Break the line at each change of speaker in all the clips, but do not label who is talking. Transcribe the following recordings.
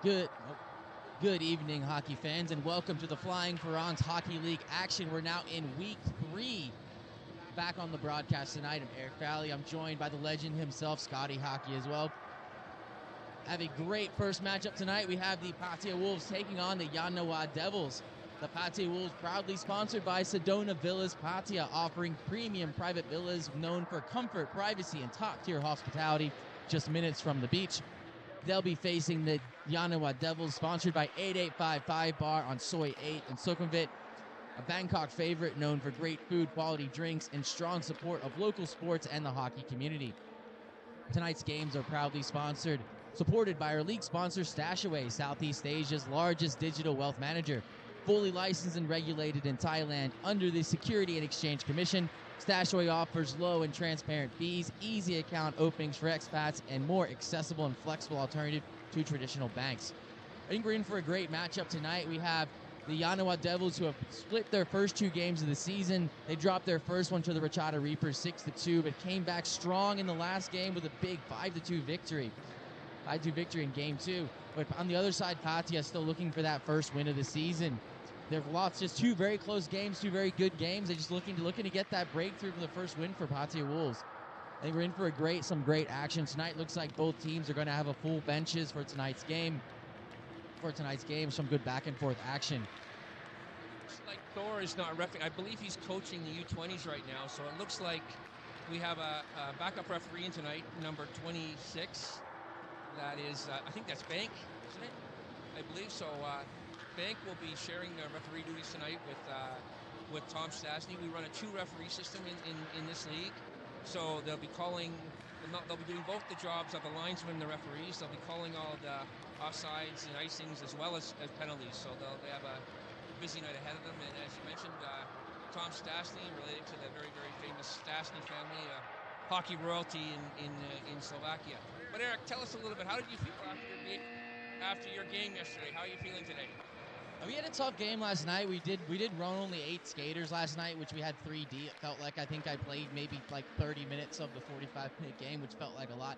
Good evening, hockey fans, and welcome to the Flying Farangs Hockey League action. We're now in week 3. Back on the broadcast tonight, I'm Eric Valley. I'm joined by the legend himself, Scotty Hockey, as well. Have a great first matchup tonight. We have the Pattaya Wolves taking on the Yannawa Devils. The Pattaya Wolves proudly sponsored by Sedona Villas Pattaya, offering premium private villas known for comfort, privacy, and top-tier hospitality, just minutes from the beach. They'll be facing the Yannawa Devils, sponsored by 8855 Bar on Soy 8 in Sukhumvit, a Bangkok favorite known for great food, quality drinks, and strong support of local sports and the hockey community. Tonight's games are proudly supported by our league sponsor, Stashaway, Southeast Asia's largest digital wealth manager. Fully licensed and regulated in Thailand under the Security and Exchange Commission, Stashaway offers low and transparent fees, easy account openings for expats, and more accessible and flexible alternative to traditional banks. I think we're in for a great matchup tonight. We have the Yannawa Devils, who have split their first 2 games of the season. They dropped their first one to the Rachata Reapers 6-2, but came back strong in the last game with a big 5-2 victory. 5-2 victory in game 2. But on the other side, Pattaya still looking for that first win of the season. They've lost just 2 very close games, 2 very good games. They're just looking to get that breakthrough for the first win for Pattaya Wolves. I think we're in for some great action tonight. Looks like both teams are going to have a full benches for tonight's game. Some good back and forth action.
Looks like Thor is not refereeing. I believe he's coaching the U20s right now. So it looks like we have a backup referee in tonight, number 26. That is, I think that's Bank, isn't it? I believe so. Bank will be sharing the referee duties tonight with Tom Stasny. We run a 2-referee system in this league, so they'll be doing both the jobs of the linesmen and the referees. They'll be calling all the offsides and icings as well as penalties. So they have a busy night ahead of them. And as you mentioned, Tom Stasny, related to the very, very famous Stasny family, hockey royalty in Slovakia. But Eric, tell us a little bit. How did you feel after your game yesterday? How are you feeling today?
We had a tough game last night. We did run only 8 skaters last night, which we had 3D. It felt like I think I played maybe like 30 minutes of the 45-minute game, which felt like a lot.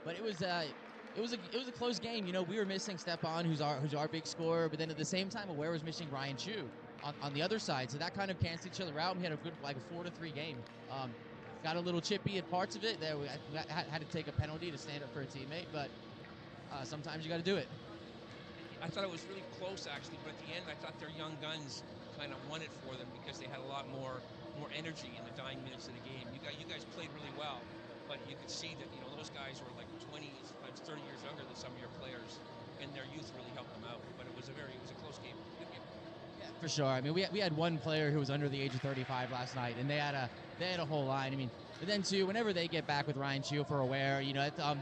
But it was a close game. You know, we were missing Stepan, who's our big scorer, but then at the same time, Aware was missing Ryan Chu on the other side. So that kind of canceled each other out. And we had a good a 4-3 game. Got a little chippy at parts of it. There we had to take a penalty to stand up for a teammate, but sometimes you got to do it.
I thought it was really close, actually, but at the end, I thought their young guns kind of won it for them because they had a lot more energy in the dying minutes of the game. You guys played really well, but you could see that those guys were like 20, sometimes 30 years younger than some of your players, and their youth really helped them out. But it was a close game. Good game.
Yeah, for sure. I mean, we had one player who was under the age of 35 last night, and they had a whole line. I mean, but then too, whenever they get back with Ryan Chu for Aware,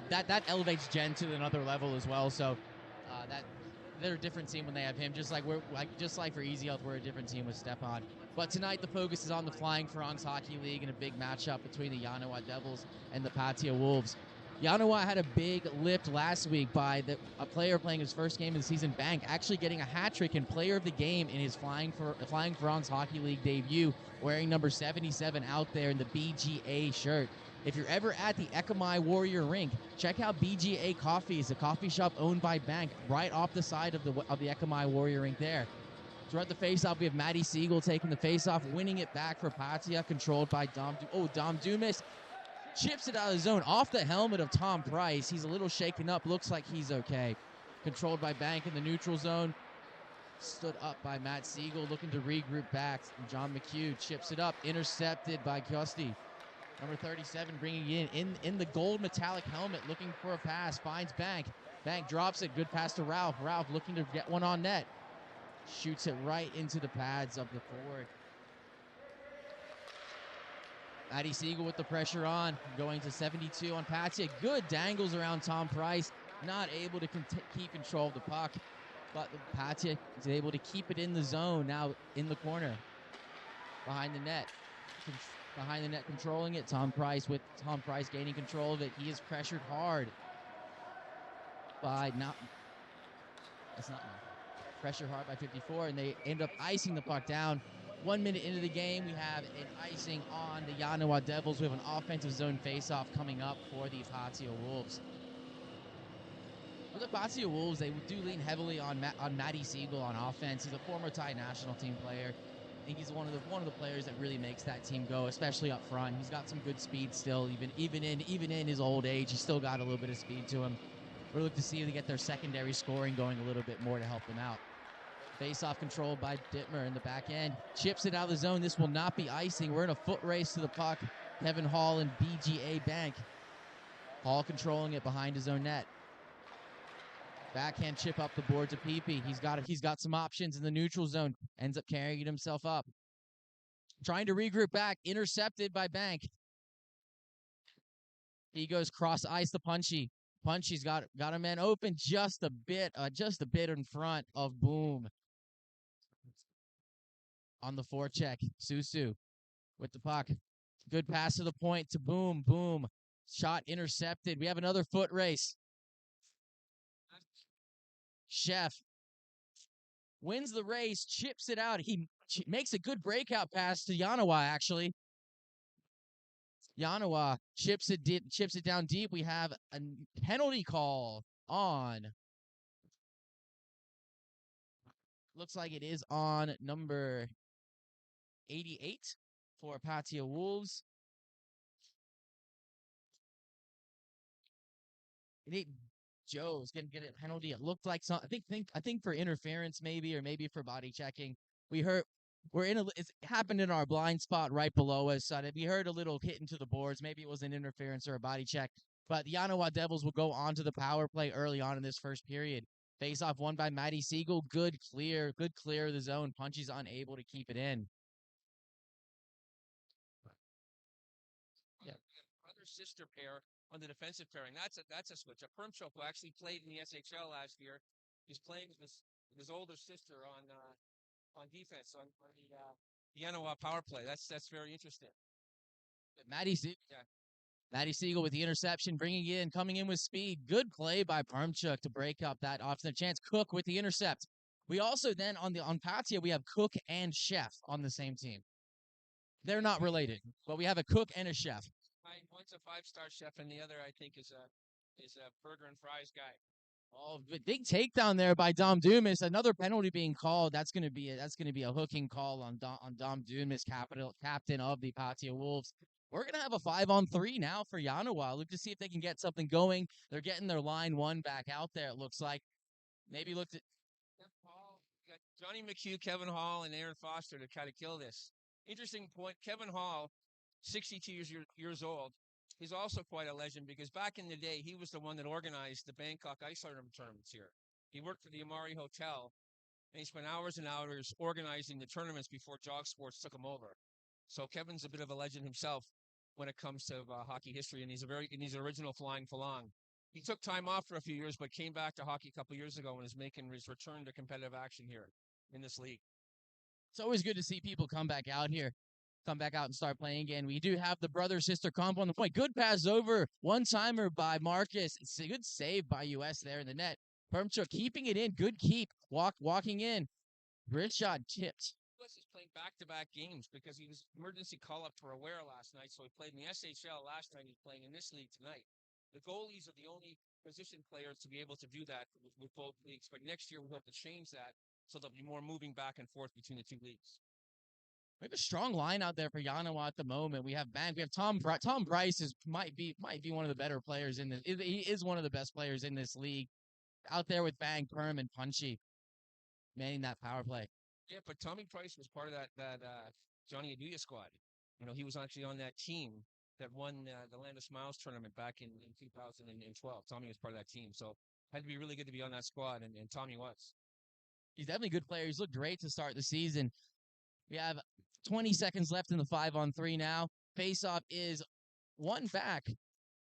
that elevates Jen to another level as well. So that. They're a different team when they have him, just like for Easy Health, we're a different team with Stepan. But tonight the focus is on the Flying Farangs Hockey League and a big matchup between the Yannawa Devils and the Pattaya Wolves. Yannawa had a big lift last week by a player playing his first game of the season, Bank, actually getting a hat trick and player of the game in his Flying Farangs Hockey League debut, wearing number 77 out there in the BGA shirt. If you're ever at the Ekamai Warrior Rink, check out BGA Coffees, a coffee shop owned by Bank, right off the side of the Ekamai Warrior Rink there. So at the face-off, we have Matty Siegel taking the face-off, winning it back for Pattaya, controlled by Dom Dumas. Chips it out of the zone, off the helmet of Tom Price. He's a little shaken up, looks like he's okay. Controlled by Bank in the neutral zone. Stood up by Matt Siegel, looking to regroup back. John McHugh chips it up, intercepted by Kiosti. Number 37 bringing it in the gold metallic helmet, looking for a pass, finds Bank. Bank drops it, good pass to Ralph. Ralph looking to get one on net. Shoots it right into the pads of the forward. Matty Siegel with the pressure on, going to 72 on Pattaya. Good dangles around Tom Price, not able to keep control of the puck. But Pattaya is able to keep it in the zone, now in the corner. Behind the net. Controlling it. Tom Price gaining control of it. He is pressured hard by pressured hard by 54, and they end up icing the puck down. 1 minute into the game, we have an icing on the Yannawa Devils. We have an offensive zone faceoff coming up for the Pattaya Wolves. For the Pattaya Wolves, they do lean heavily on Matty Siegel on offense. He's a former Thai national team player. I think he's one of the players that really makes that team go, especially up front. He's got some good speed still, even in his old age. He's still got a little bit of speed to him. We're looking to see if they get their secondary scoring going a little bit more to help them out. Face-off controlled by Dittmer in the back end. Chips it out of the zone. This will not be icing. We're in a foot race to the puck. Kevin Hall and BGA Bank. Hall controlling it behind his own net. Backhand chip up the board to Pepe. He's got some options in the neutral zone. Ends up carrying himself up. Trying to regroup back. Intercepted by Bank. He goes cross ice to Punchy. Punchy's got a man open just a bit in front of Boom. On the forecheck, Susu with the puck. Good pass to the point to Boom. Boom. Shot intercepted. We have another foot race. Chef wins the race, chips it out. He makes a good breakout pass to Yannawa, actually. Yannawa chips it down deep. We have a penalty call on. Looks like it is on number 88 for Pattaya Wolves. Joe's gonna get a penalty. It looked like some. I think for interference maybe, or maybe for body checking. It's happened in our blind spot right below us. So we heard a little hit into the boards. Maybe it was an interference or a body check. But the Yannawa Devils will go on to the power play early on in this first period. Face off won by Matty Siegel. Good clear of the zone. Punchy's unable to keep it in.
Yeah, brother-sister pair on the defensive pairing. That's a switch. A Permchuk who actually played in the SHL last year. He's playing with his older sister on defense on the Yannawa power play. That's very interesting.
Matty Siegel with the interception, coming in with speed. Good play by Permchuk to break up that offensive chance. Cook with the intercept. We also then on Pattaya, we have Cook and Chef on the same team. They're not related, but we have a cook and a chef.
One's a five-star chef, and the other I think is a burger and fries guy.
Oh, big takedown there by Dom Dumas. Another penalty being called. That's going to be a hooking call on Dom Dumas, captain of the Pattaya Wolves. We're going to have a 5-on-3 now for Yannawa. Look to see if they can get something going. They're getting their line one back out there, it looks like. Maybe looked at
Hall, got Johnny McHugh, Kevin Hall, and Aaron Foster to kind of kill this. Interesting point. Kevin Hall, 62 years old. He's also quite a legend because back in the day, he was the one that organized the Bangkok Ice tournaments here. He worked for the Amari Hotel, and he spent hours and hours organizing the tournaments before Jog Sports took him over. So Kevin's a bit of a legend himself when it comes to hockey history, and he's an original Flying Falang. He took time off for a few years, but came back to hockey a couple years ago and is making his return to competitive action here in this league.
It's always good to see people come back out and start playing again. We do have the brother-sister combo on the point. Good pass over. One-timer by Marcus. It's a good save by US there in the net. Permchuk keeping it in. Good keep. Walking in. Wrist shot tipped.
US is playing back-to-back games because he was emergency call-up for Aware last night, so he played in the SHL last night. He's playing in this league tonight. The goalies are the only position players to be able to do that with both leagues, but next year we hope to change that so there'll be more moving back and forth between the two leagues.
We have a strong line out there for Yannawa at the moment. We have Bank. We have Tom Bryce might be one of the better players in this. He is one of the best players in this league. Out there with Bank, Perm, and Punchy, manning that power play.
Yeah, but Tommy Price was part of that Johnny Aduya squad. You know, he was actually on that team that won the Land of Smiles tournament back in 2012. Tommy was part of that team, so had to be really good to be on that squad, and Tommy was.
He's definitely a good player. He's looked great to start the season. We have 20 seconds left in the 5-on-3 now. Faceoff is one back,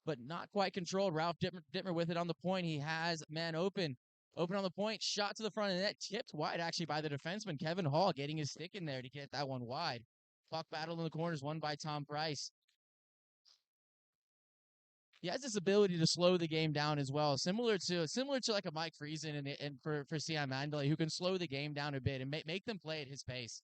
but not quite controlled. Ralph Dittmer with it on the point. He has man open on the point. Shot to the front of the net. Tipped wide, actually, by the defenseman, Kevin Hall, getting his stick in there to get that one wide. Puck battle in the corners, won by Tom Price. He has this ability to slow the game down as well, similar to like a Mike Friesen and for Siam Mandalay, who can slow the game down a bit and make them play at his pace.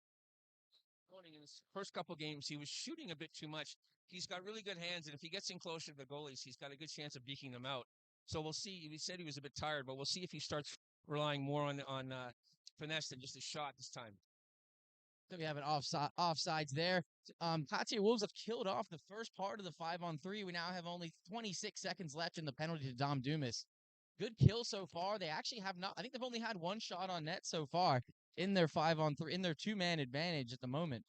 In his first couple games, he was shooting a bit too much. He's got really good hands, and if he gets in closer to the goalies, he's got a good chance of beaking them out. So we'll see. He said he was a bit tired, but we'll see if he starts relying more on finesse than just a shot this time.
So we have an offsides there. Pattaya Wolves have killed off the first part of the 5-on-3. We now have only 26 seconds left in the penalty to Dom Dumas. Good kill so far. They actually have not. I think they've only had one shot on net so far in their 5-on-3, in their 2-man advantage at the moment.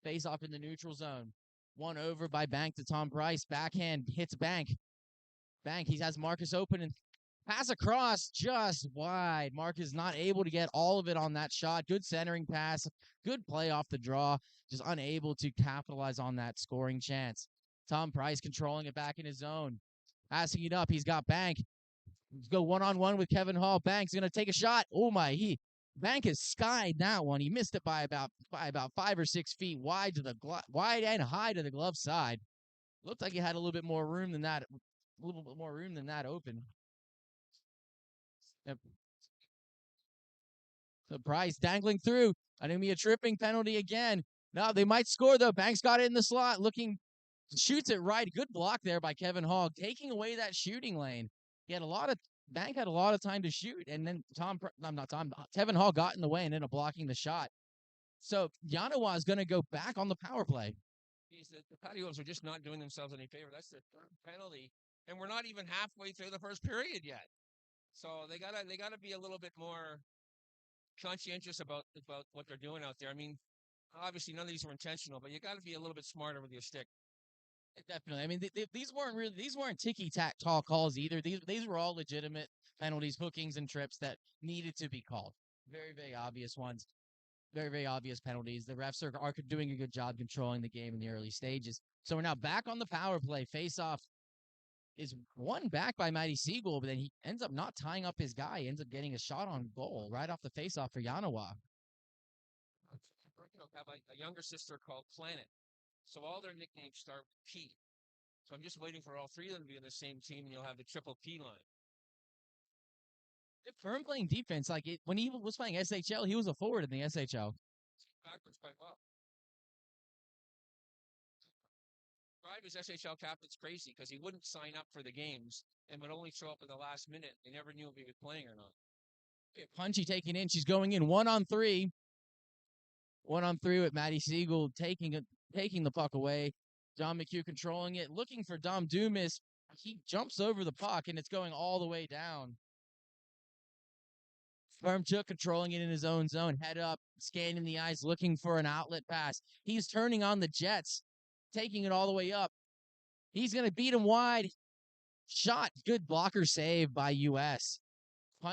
Face off in the neutral zone. One over by Bank to Tom Price. Backhand hits Bank. Bank, he has Marcus open and pass across just wide. Marcus not able to get all of it on that shot. Good centering pass. Good play off the draw. Just unable to capitalize on that scoring chance. Tom Price controlling it back in his zone. Passing it up. He's got Bank. Let's go one-on-one with Kevin Hall. Bank's going to take a shot. Oh, my. Bank has skied that one. He missed it by about 5 or 6 feet wide wide and high to the glove side. Looked like he had a little bit more room than that. A little bit more room than that open. Yep. So Price dangling through. I think it'll be a tripping penalty again. No, they might score though. Banks got it in the slot. Shoots it right. Good block there by Kevin Hall, taking away that shooting lane. Bank had a lot of time to shoot, and then Kevin Hall got in the way and ended up blocking the shot. So Yannawa is going to go back on the power play.
The Pattaya Wolves are just not doing themselves any favor. That's their third penalty, and we're not even halfway through the first period yet. So they gotta be a little bit more conscientious about what they're doing out there. I mean, obviously none of these were intentional, but you got to be a little bit smarter with your stick.
Definitely. I mean, these weren't ticky-tack calls either. These were all legitimate penalties, hookings, and trips that needed to be called. Very, very obvious ones. Very, very obvious penalties. The refs are doing a good job controlling the game in the early stages. So we're now back on the power play. Face-off is won back by Matty Siegel, but then he ends up not tying up his guy. He ends up getting a shot on goal right off the face-off for Yannawa.
I have a younger sister called Planet. So all their nicknames start with P. So I'm just waiting for all three of them to be on the same team, and you'll have the triple P line.
Firm playing defense, when he was playing SHL, he was a forward in the SHL.
Backwards quite well. Drive his SHL captain's crazy because he wouldn't sign up for the games and would only show up at the last minute. They never knew if he was playing or not.
Punchy taking in. She's going in 1-on-3. 1-on-3 with Matty Siegel taking the puck away. John McHugh controlling it, looking for Dom Dumas. He jumps over the puck, and it's going all the way down. Firmchuk controlling it in his own zone. Head up, scanning the ice, looking for an outlet pass. He's turning on the Jets, taking it all the way up. He's going to beat him wide. Shot. Good blocker save by U.S.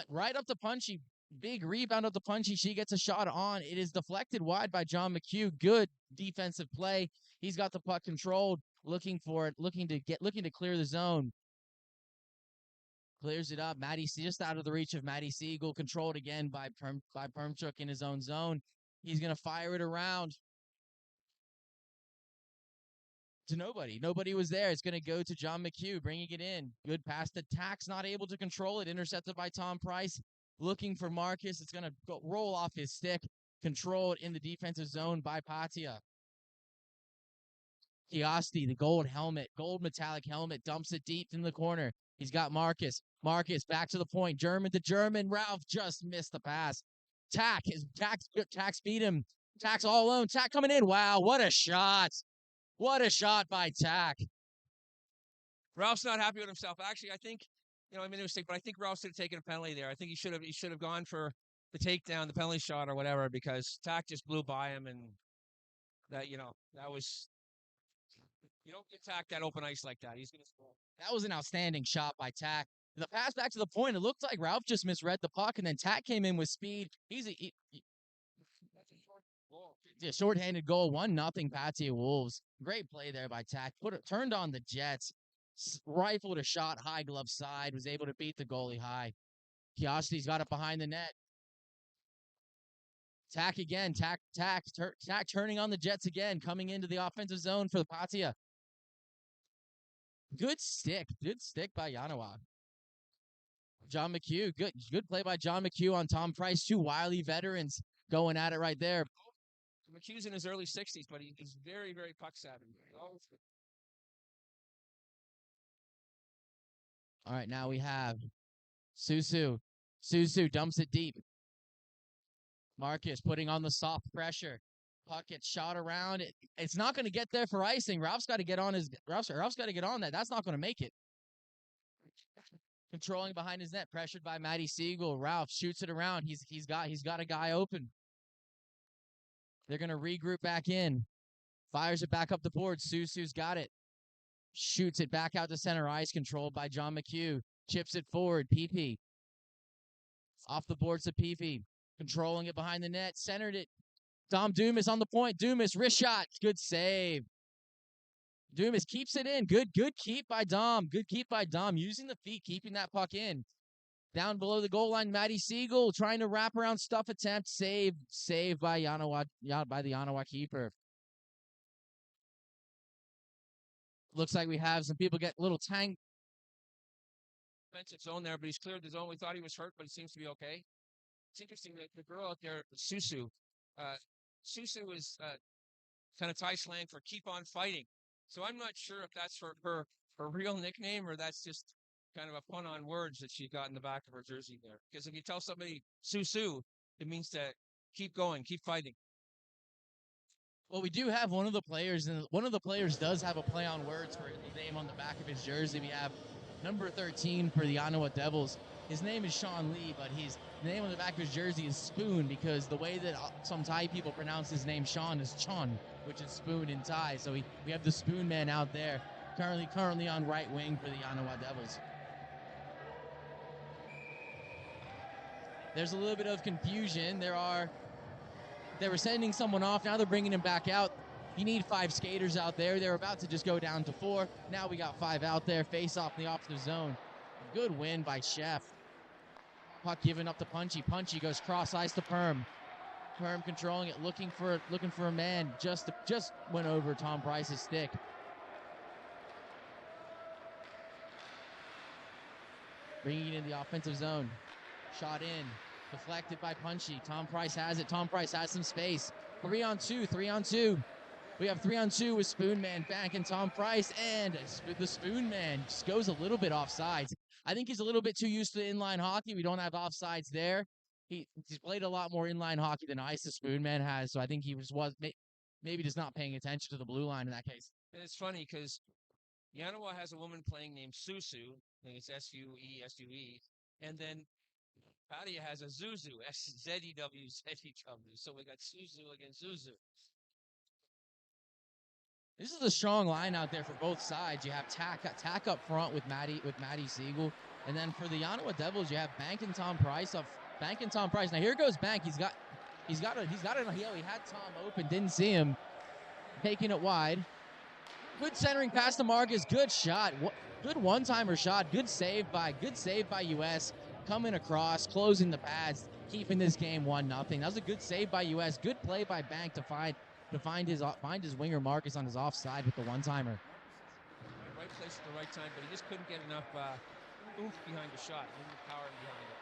Right up to Punchy. Big rebound up to Punchy. She gets a shot on. It is deflected wide by John McHugh. Good defensive play. He's got the puck controlled, looking for it, looking to clear the zone. Clears it up. Just out of the reach of Matty Siegel. Controlled again by Permchuk in his own zone. He's going to fire it around to nobody. Nobody was there. It's going to go to John McHugh, bringing it in. Good pass to Tax, not able to control it. Intercepted by Tom Price. Looking for Marcus. It's going to roll off his stick. Controlled in the defensive zone by Pattaya. Kiosty, the gold metallic helmet, dumps it deep in the corner. He's got Marcus. Marcus back to the point. German to German. Ralph just missed the pass. Tax beat him. Tax all alone. Tack coming in. Wow, what a shot. What a shot by Tack.
Ralph's not happy with himself. Actually, I think, I made a mistake, but I think Ralph should have taken a penalty there. I think he should have gone for the takedown, the penalty shot or whatever, because Tack just blew by him, and that was. You don't get Tack that open ice like that. He's going to score.
That was an outstanding shot by Tack. The pass back to the point, it looked like Ralph just misread the puck, and then Tack came in with speed. That's a short goal. Yeah, shorthanded goal. 1-0 Pattaya Wolves. Great play there by Tack. Turned on the Jets. Rifled a shot high glove side. Was able to beat the goalie high. Kiosty's got it behind the net. Tack again. Tack turning on the Jets again. Coming into the offensive zone for the Pattaya. Good stick by Yannawa. John McHugh, good play by John McHugh on Tom Price. Two wily veterans going at it right there.
McHugh's in his early 60s, but he's very, very puck savvy.
All right, now we have Susu. Susu dumps it deep. Marcus putting on the soft pressure. Puck gets shot around. It's not going to get there for icing. Ralph's got to get on Ralph's got to get on that. That's not going to make it. Controlling behind his net, pressured by Matty Siegel. Ralph shoots it around. He's got a guy open. They're going to regroup back in. Fires it back up the board. Susu's got it. Shoots it back out to center ice, controlled by John McHugh. Chips it forward. PP. Off the boards to PP. Controlling it behind the net. Centered it. Dom Dumas on the point. Dumas, wrist shot. Good save. Dumas keeps it in. Good keep by Dom. Good keep by Dom. Using the feet, keeping that puck in. Down below the goal line, Matty Siegel trying to wrap around stuff attempt. Save by Yannawa, by the Yannawa keeper. Looks like we have some people get a little tank.
Defensive zone there, but he's cleared the zone. We thought he was hurt, but he seems to be okay. It's interesting that the girl out there, Susu, Susu is kind of Thai slang for keep on fighting. So I'm not sure if that's her real nickname or that's just kind of a pun on words that she got in the back of her jersey there. Because if you tell somebody Susu, it means to keep going, keep fighting.
Well, we do have one of the players, and one of the players does have a play on words for the name on the back of his jersey. We have number 13 for the Yannawa Devils. His name is Sean Lee, but the name on the back of his jersey is Spoon, because the way that some Thai people pronounce his name, Sean, is Chon, which is spoon in Thai. So we have the Spoon Man out there, currently on right wing for the Yannawa Devils. There's a little bit of confusion. They were sending someone off. Now they're bringing him back out. You need 5 skaters out there. They're about to just go down to 4. Now we got 5 out there. Face off in the offensive zone. Good win by Chef. Puck given up to Punchy. Punchy goes cross ice to Perm. Perm controlling it, looking for a man. Just went over Tom Price's stick. Bringing it in the offensive zone. Shot in. Deflected by Punchy. Tom Price has it. Tom Price has some space. 3 on 2. We have 3 on 2 with Spoon Man back and Tom Price, and the Spoon Man just goes a little bit offsides. I think he's a little bit too used to inline hockey. We don't have offsides there. He's played a lot more inline hockey than the Spoon Man has, so I think he was maybe just not paying attention to the blue line in that case.
And it's funny because Yannawa has a woman playing named Susu. I think it's S-U-E, and then Pattaya has a Zuzu, S-Z-E-W, Z-E-W. So we got Suzu against Zuzu.
This is a strong line out there for both sides. You have Tack up front with Matty Siegel, and then for the Yannawa Devils, you have Bank and Tom Price up. Bank and Tom Price. Now here goes Bank. He had Tom open, didn't see him, taking it wide. Good centering pass to Marcus. Good shot. Good one-timer shot. Good save by US. Coming across, closing the pads, keeping this game 1-0. That was a good save by US. Good play by Bank to find his winger Marcus on his offside with the one-timer.
Right place at the right time, but he just couldn't get enough oomph behind the shot. Enough power behind it.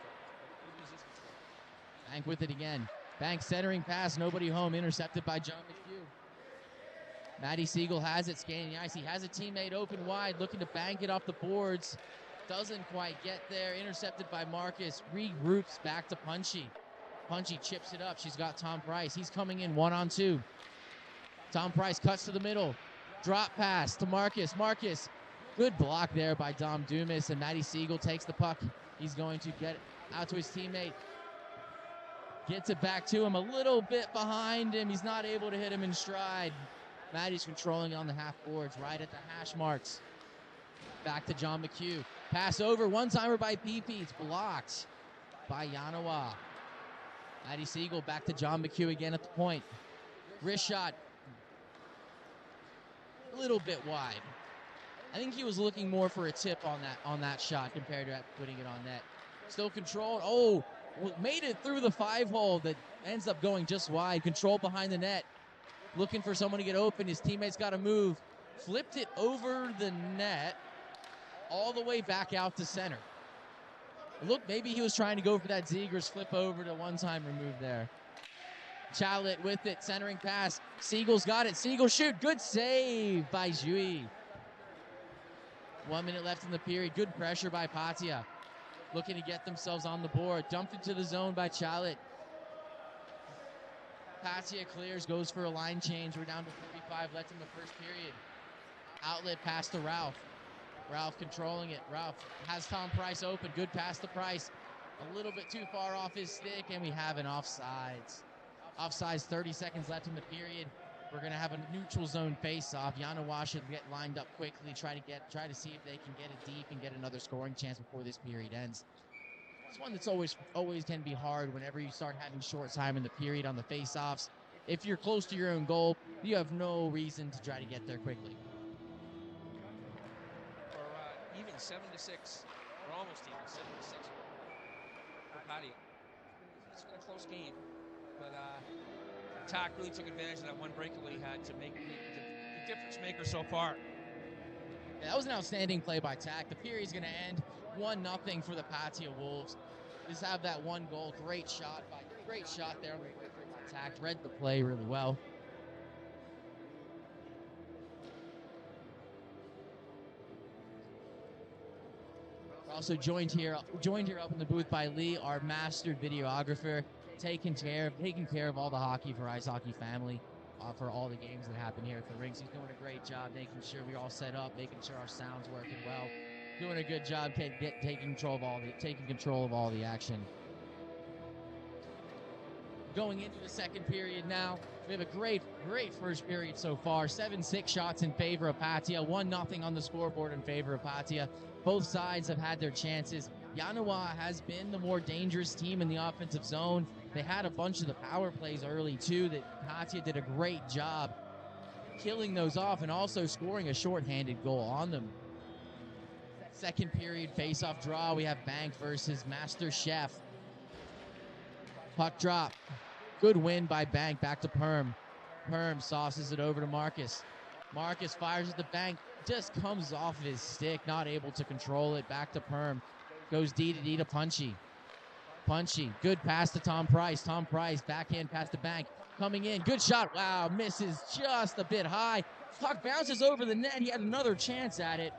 Good resistance.
Bank with it again. Bank centering pass, nobody home, intercepted by John McHugh. Matty Siegel has it, scanning the ice. He has a teammate open wide, looking to bank it off the boards. Doesn't quite get there. Intercepted by Marcus. Regroups back to Punchy. Punchy chips it up. She's got Tom Price. He's coming in 1-on-2. Tom Price cuts to the middle. Drop pass to Marcus. Marcus. Good block there by Dom Dumas. And Matty Siegel takes the puck. He's going to get it out to his teammate. Gets it back to him. A little bit behind him. He's not able to hit him in stride. Matty's controlling on the half boards right at the hash marks. Back to John McHugh. Pass over, one-timer by PP. It's blocked by Yannawa. Matty Siegel back to John McHugh again at the point. Wrist shot. A little bit wide. I think he was looking more for a tip on that shot compared to putting it on net. Still controlled. Oh, made it through the 5-hole that ends up going just wide. Control behind the net. Looking for someone to get open. His teammates got to move. Flipped it over the net. All the way back out to center. Look, maybe he was trying to go for that Zegers flip over to one-timer move there. Chalet with it, centering pass. Siegel's got it. Siegel shoot. Good save by Jui. 1 minute left in the period. Good pressure by Pattaya. Looking to get themselves on the board. Dumped into the zone by Chalit. Pattaya clears, goes for a line change. We're down to 45 left in the first period. Outlet pass to Ralph. Ralph controlling it. Ralph has Tom Price open. Good pass to Price. A little bit too far off his stick, and we have an offsides. Offsides, 30 seconds left in the period. We're going to have a neutral zone face-off. Yannawa should get lined up quickly, try to see if they can get it deep and get another scoring chance before this period ends. It's one that's always can be hard whenever you start having short time in the period on the face-offs. If you're close to your own goal, you have no reason to try to get there quickly.
Or even 7-6, or almost even 7-6 for Pattaya. It's been a close game, but attack really took advantage of that one breakaway he had to make the difference maker so far.
Yeah, that was an outstanding play by Tack. The period's going to end 1-0 for the Pattaya Wolves. Just have that one goal. Great shot there on the by Tack. Read the play really well. We're also joined here up in the booth by Lee, our mastered videographer, taking care of all the hockey for Ice Hockey family. For all the games that happen here at the rinks. He's doing a great job making sure we're all set up, making sure our sound's working well. Doing a good job taking control of all the action. Going into the second period now, we have a great first period so far. 7-6 shots in favor of Pattaya, 1-0 on the scoreboard in favor of Pattaya. Both sides have had their chances. Yannawa has been the more dangerous team in the offensive zone. They had a bunch of the power plays early, too, that Pattaya did a great job killing those off and also scoring a shorthanded goal on them. Second period face-off draw. We have Bank versus Master Chef. Puck drop. Good win by Bank. Back to Perm. Perm sauces it over to Marcus. Marcus fires at the Bank. Just comes off his stick. Not able to control it. Back to Perm. Goes D to Punchy. Punchy. Good pass to Tom Price. Tom Price. Backhand pass to Bank. Coming in. Good shot. Wow. Misses just a bit high. Puck bounces over the net. He had another chance at it.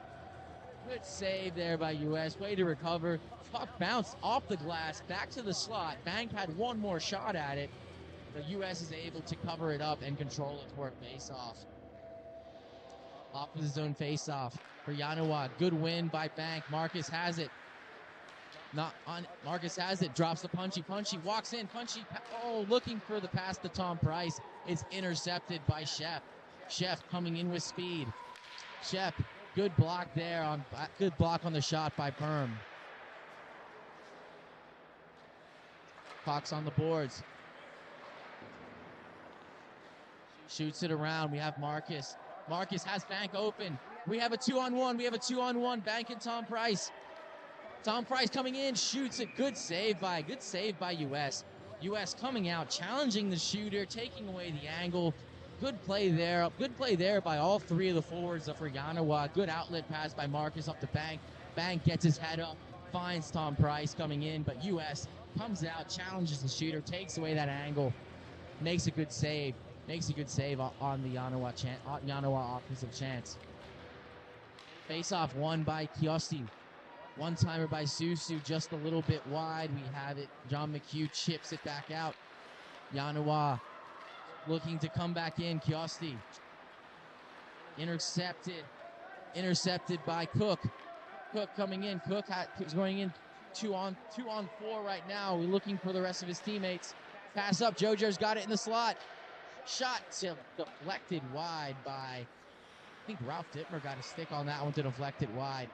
Good save there by US. Way to recover. Puck bounced off the glass. Back to the slot. Bank had one more shot at it. But US is able to cover it up and control it for a face-off. Off of the zone face-off for Yannawa. Good win by Bank. Marcus has it. Not on. Marcus has it. Drops the Punchy. Punchy walks in. Punchy. Oh, looking for the pass to Tom Price. It's intercepted by Shep. Chef coming in with speed. Chef. Good block there. Good block on the shot by Perm. Puck's on the boards. Shoots it around. We have Marcus. Marcus has Bank open. We have a 2-on-1. Bank and Tom Price. Tom Price coming in, shoots it. Good save by US. US coming out, challenging the shooter, taking away the angle. Good play there. Good play there by all three of the forwards for Yannawa. Good outlet pass by Marcus up to Bank. Bank gets his head up, finds Tom Price coming in, but US comes out, challenges the shooter, takes away that angle, makes a good save. On the Yannawa offensive chance. Face-off won by Kiosti. One-timer by Susu, just a little bit wide. We have it. John McHugh chips it back out. Yannawa looking to come back in. Kiosti. Intercepted by Cook. Cook coming in. Cook is going in 2-on-4 right now. We're looking for the rest of his teammates. Pass up. Jojo's got it in the slot. Shot deflected wide by, I think Ralph Dittmer got a stick on that one to deflect it wide.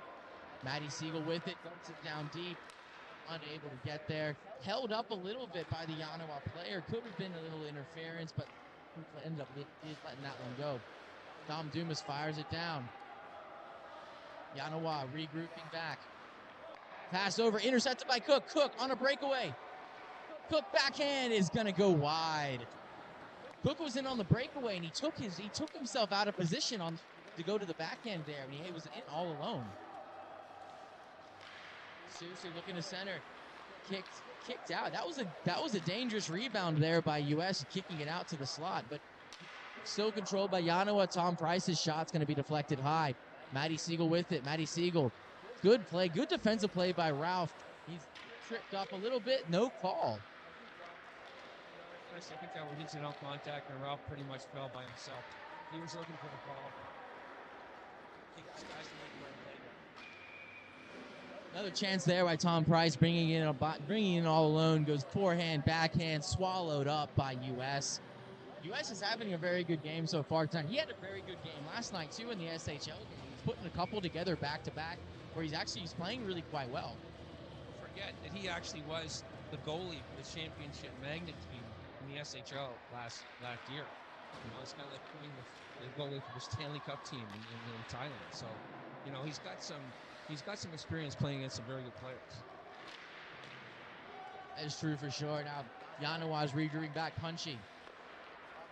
Matty Siegel with it, dumps it down deep, unable to get there. Held up a little bit by the Yannawa player. Could have been a little interference, but ended up letting that one go. Dom Dumas fires it down. Yannawa regrouping back. Pass over, intercepted by Cook. Cook on a breakaway. Cook backhand is going to go wide. Cook was in on the breakaway, and he took himself out of position to go to the backhand there, and he was in all alone. Susu looking to center, kicked out. That was a dangerous rebound there by US, kicking it out to the slot, but still controlled by Yannawa. Tom Price's shot's going to be deflected high. Matty Siegel with it. Matty Siegel. Good play. Good defensive play by Ralph. He's tripped up a little bit. No call.
I think that was incidental contact, and Ralph pretty much fell by himself. He was looking for the ball. I think this guy's the one where
Another chance there by Tom Price, bringing in all alone. Goes forehand, backhand, swallowed up by U.S. U.S. is having a very good game so far tonight. He had a very good game last night too in the SHL game. He's putting a couple together back to back, where he's playing really quite well.
Forget that he actually was the goalie for the championship magnet team in the SHL last year. You know, it's kind of like playing the goalie for the Stanley Cup team in Thailand. So, you know, he's got some experience playing against some very good players.
That is true for sure. Now Yannawa is regrouping back, Punchy.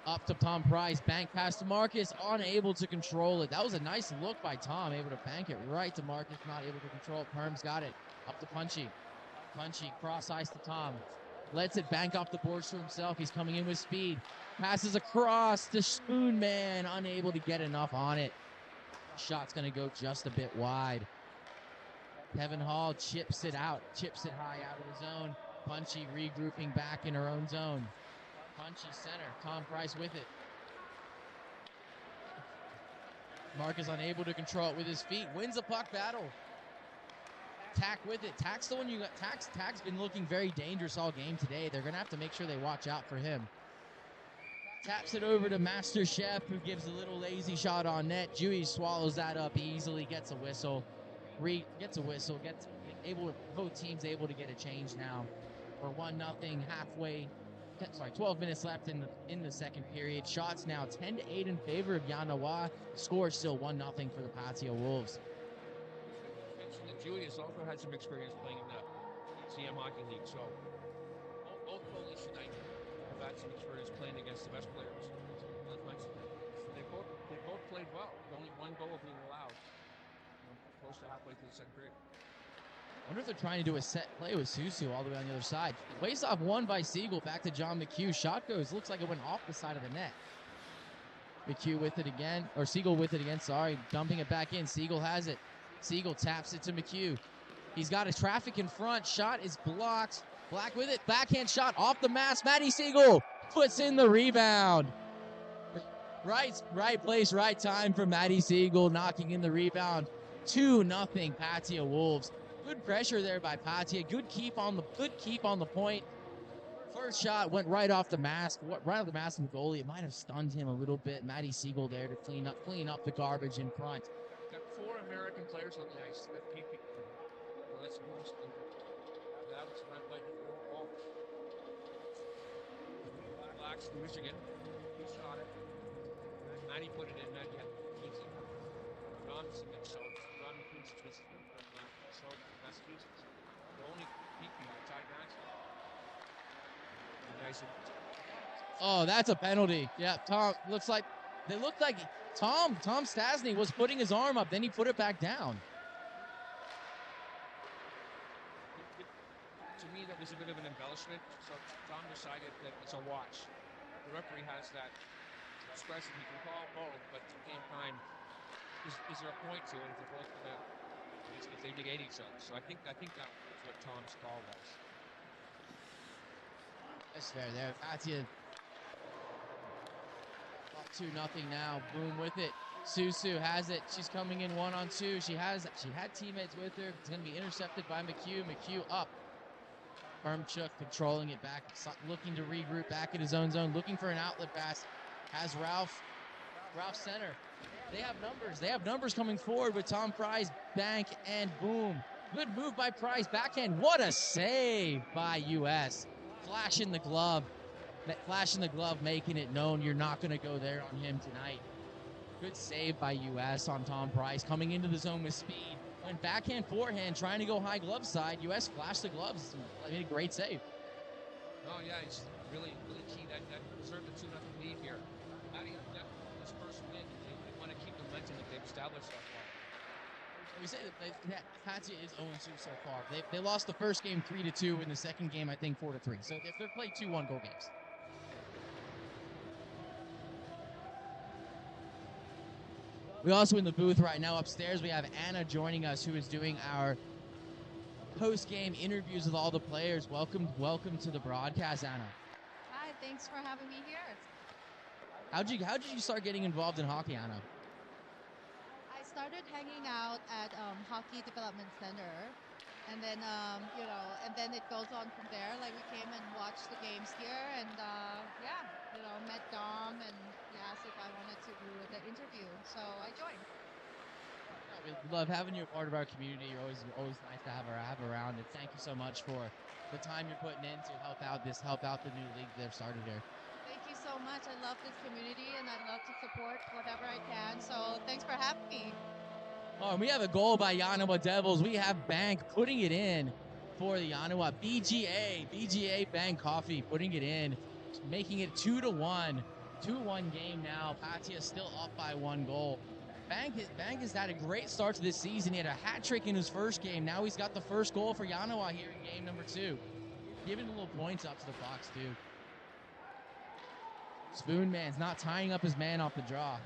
Up to Tom Price, bank pass to Marcus, unable to control it. That was a nice look by Tom, able to bank it right to Marcus, not able to control it. Perms got it, up to Punchy. Punchy, cross ice to Tom. Lets it bank off the boards to himself. He's coming in with speed. Passes across to Spoon Man, unable to get enough on it. Shot's going to go just a bit wide. Kevin Hall chips it high out of the zone. Punchy regrouping back in her own zone. Punchy center, Tom Price with it. Mark is unable to control it with his feet. Wins the puck battle. Tack with it. Tack's the one you got. Tack's been looking very dangerous all game today. They're going to have to make sure they watch out for him. Taps it over to Master Chef, who gives a little lazy shot on net. Dewey swallows that up easily, gets a whistle. Both teams able to get a change now. We're 1-0 halfway. 12 minutes left in the second period. Shots now 10-8 in favor of Yannawa. Score still 1-0 for the Pattaya Wolves.
Mentioned that Julius also had some experience playing in the CM Hockey League, so both goalies tonight have had some experience playing against the best players. They both played well. Only one goal being allowed. Close to halfway through the second period.
I wonder if they're trying to do a set play with Susu all the way on the other side. Face-off won by Siegel, back to John McHugh. Shot goes, looks like it went off the side of the net. McHugh with it again, or Siegel with it again, sorry. Dumping it back in, Siegel has it. Siegel taps it to McHugh. He's got his traffic in front, shot is blocked. Black with it, backhand shot off the mask. Matty Siegel puts in the rebound. Right place, right time for Matty Siegel, knocking in the rebound. 2-0 Pattaya Wolves. Good pressure there by Pattaya. Good keep on the point. First shot went right off the mask. Right off the mask of the goalie. It might have stunned him a little bit. Matty Siegel there to clean up the garbage in front.
Got 4 American players on the ice. Well, that's most of that was run by all Blacks from Michigan. He shot it. Matty put it in. Matty had easy. Robinson got shot. Ron Kunz was from Massachusetts. The only people tied match.
Oh, that's a penalty. Yeah, Tom looks like Tom Stasny was putting his arm up, then he put it back down.
To me, that was a bit of an embellishment. So Tom decided that it's a watch. The referee has that discretion. He can call both, but at the same time, is there a point to it if they're both going to if they negate each other? So I think that was what Tom's call was.
That's fair there. Pattaya up 2-0 now. Boom with it. Susu has it. She's coming in 1-on-2. She had teammates with her. It's going to be intercepted by McHugh. McHugh up. Permchuk controlling it back, looking to regroup back in his own zone, looking for an outlet pass. Has Ralph center. They have numbers coming forward with Tom Price, bank, and boom. Good move by Price, backhand. What a save by U.S. Flash in the glove, making it known you're not going to go there on him tonight. Good save by U.S. on Tom Price, coming into the zone with speed. Went backhand, forehand, trying to go high glove side. U.S. flashed the gloves. Made a great save.
Oh, yeah, it's really, really key. That deserved a 2-0 lead here. This first win, they want to keep the momentum that they've established so far.
We say that Pattaya is 0-2 so far. They lost the first game 3-2. In the second game, I think 4-3. So they've played 2 1-goal games. We also in the booth right now upstairs, we have Anna joining us, who is doing our post-game interviews with all the players. Welcome to the broadcast, Anna.
Hi, thanks for having me here.
How did you start getting involved in hockey, Anna?
I started hanging out at Hockey Development Center, and then and then it goes on from there. Like we came and watched the games here, and met Dom, and he asked if I wanted to do the interview, so I joined.
We love having you a part of our community. You're always nice to have around, and thank you so much for the time you're putting in to help out the new league they've started here.
Thank you so much. I love this community, and I love to support whatever I can. So thanks for having me.
Oh, and we have a goal by Yannawa Devils. We have Bank putting it in for the Yannawa. BGA Bank Coffee putting it in, making it 2-1. 2-1 game now. Pattaya still up by 1 goal. Bank has had a great start to this season. He had a hat trick in his first game. Now he's got the first goal for Yannawa here in game number 2. Giving a little points up to the box, too. Spoonman's not tying up his man off the draw.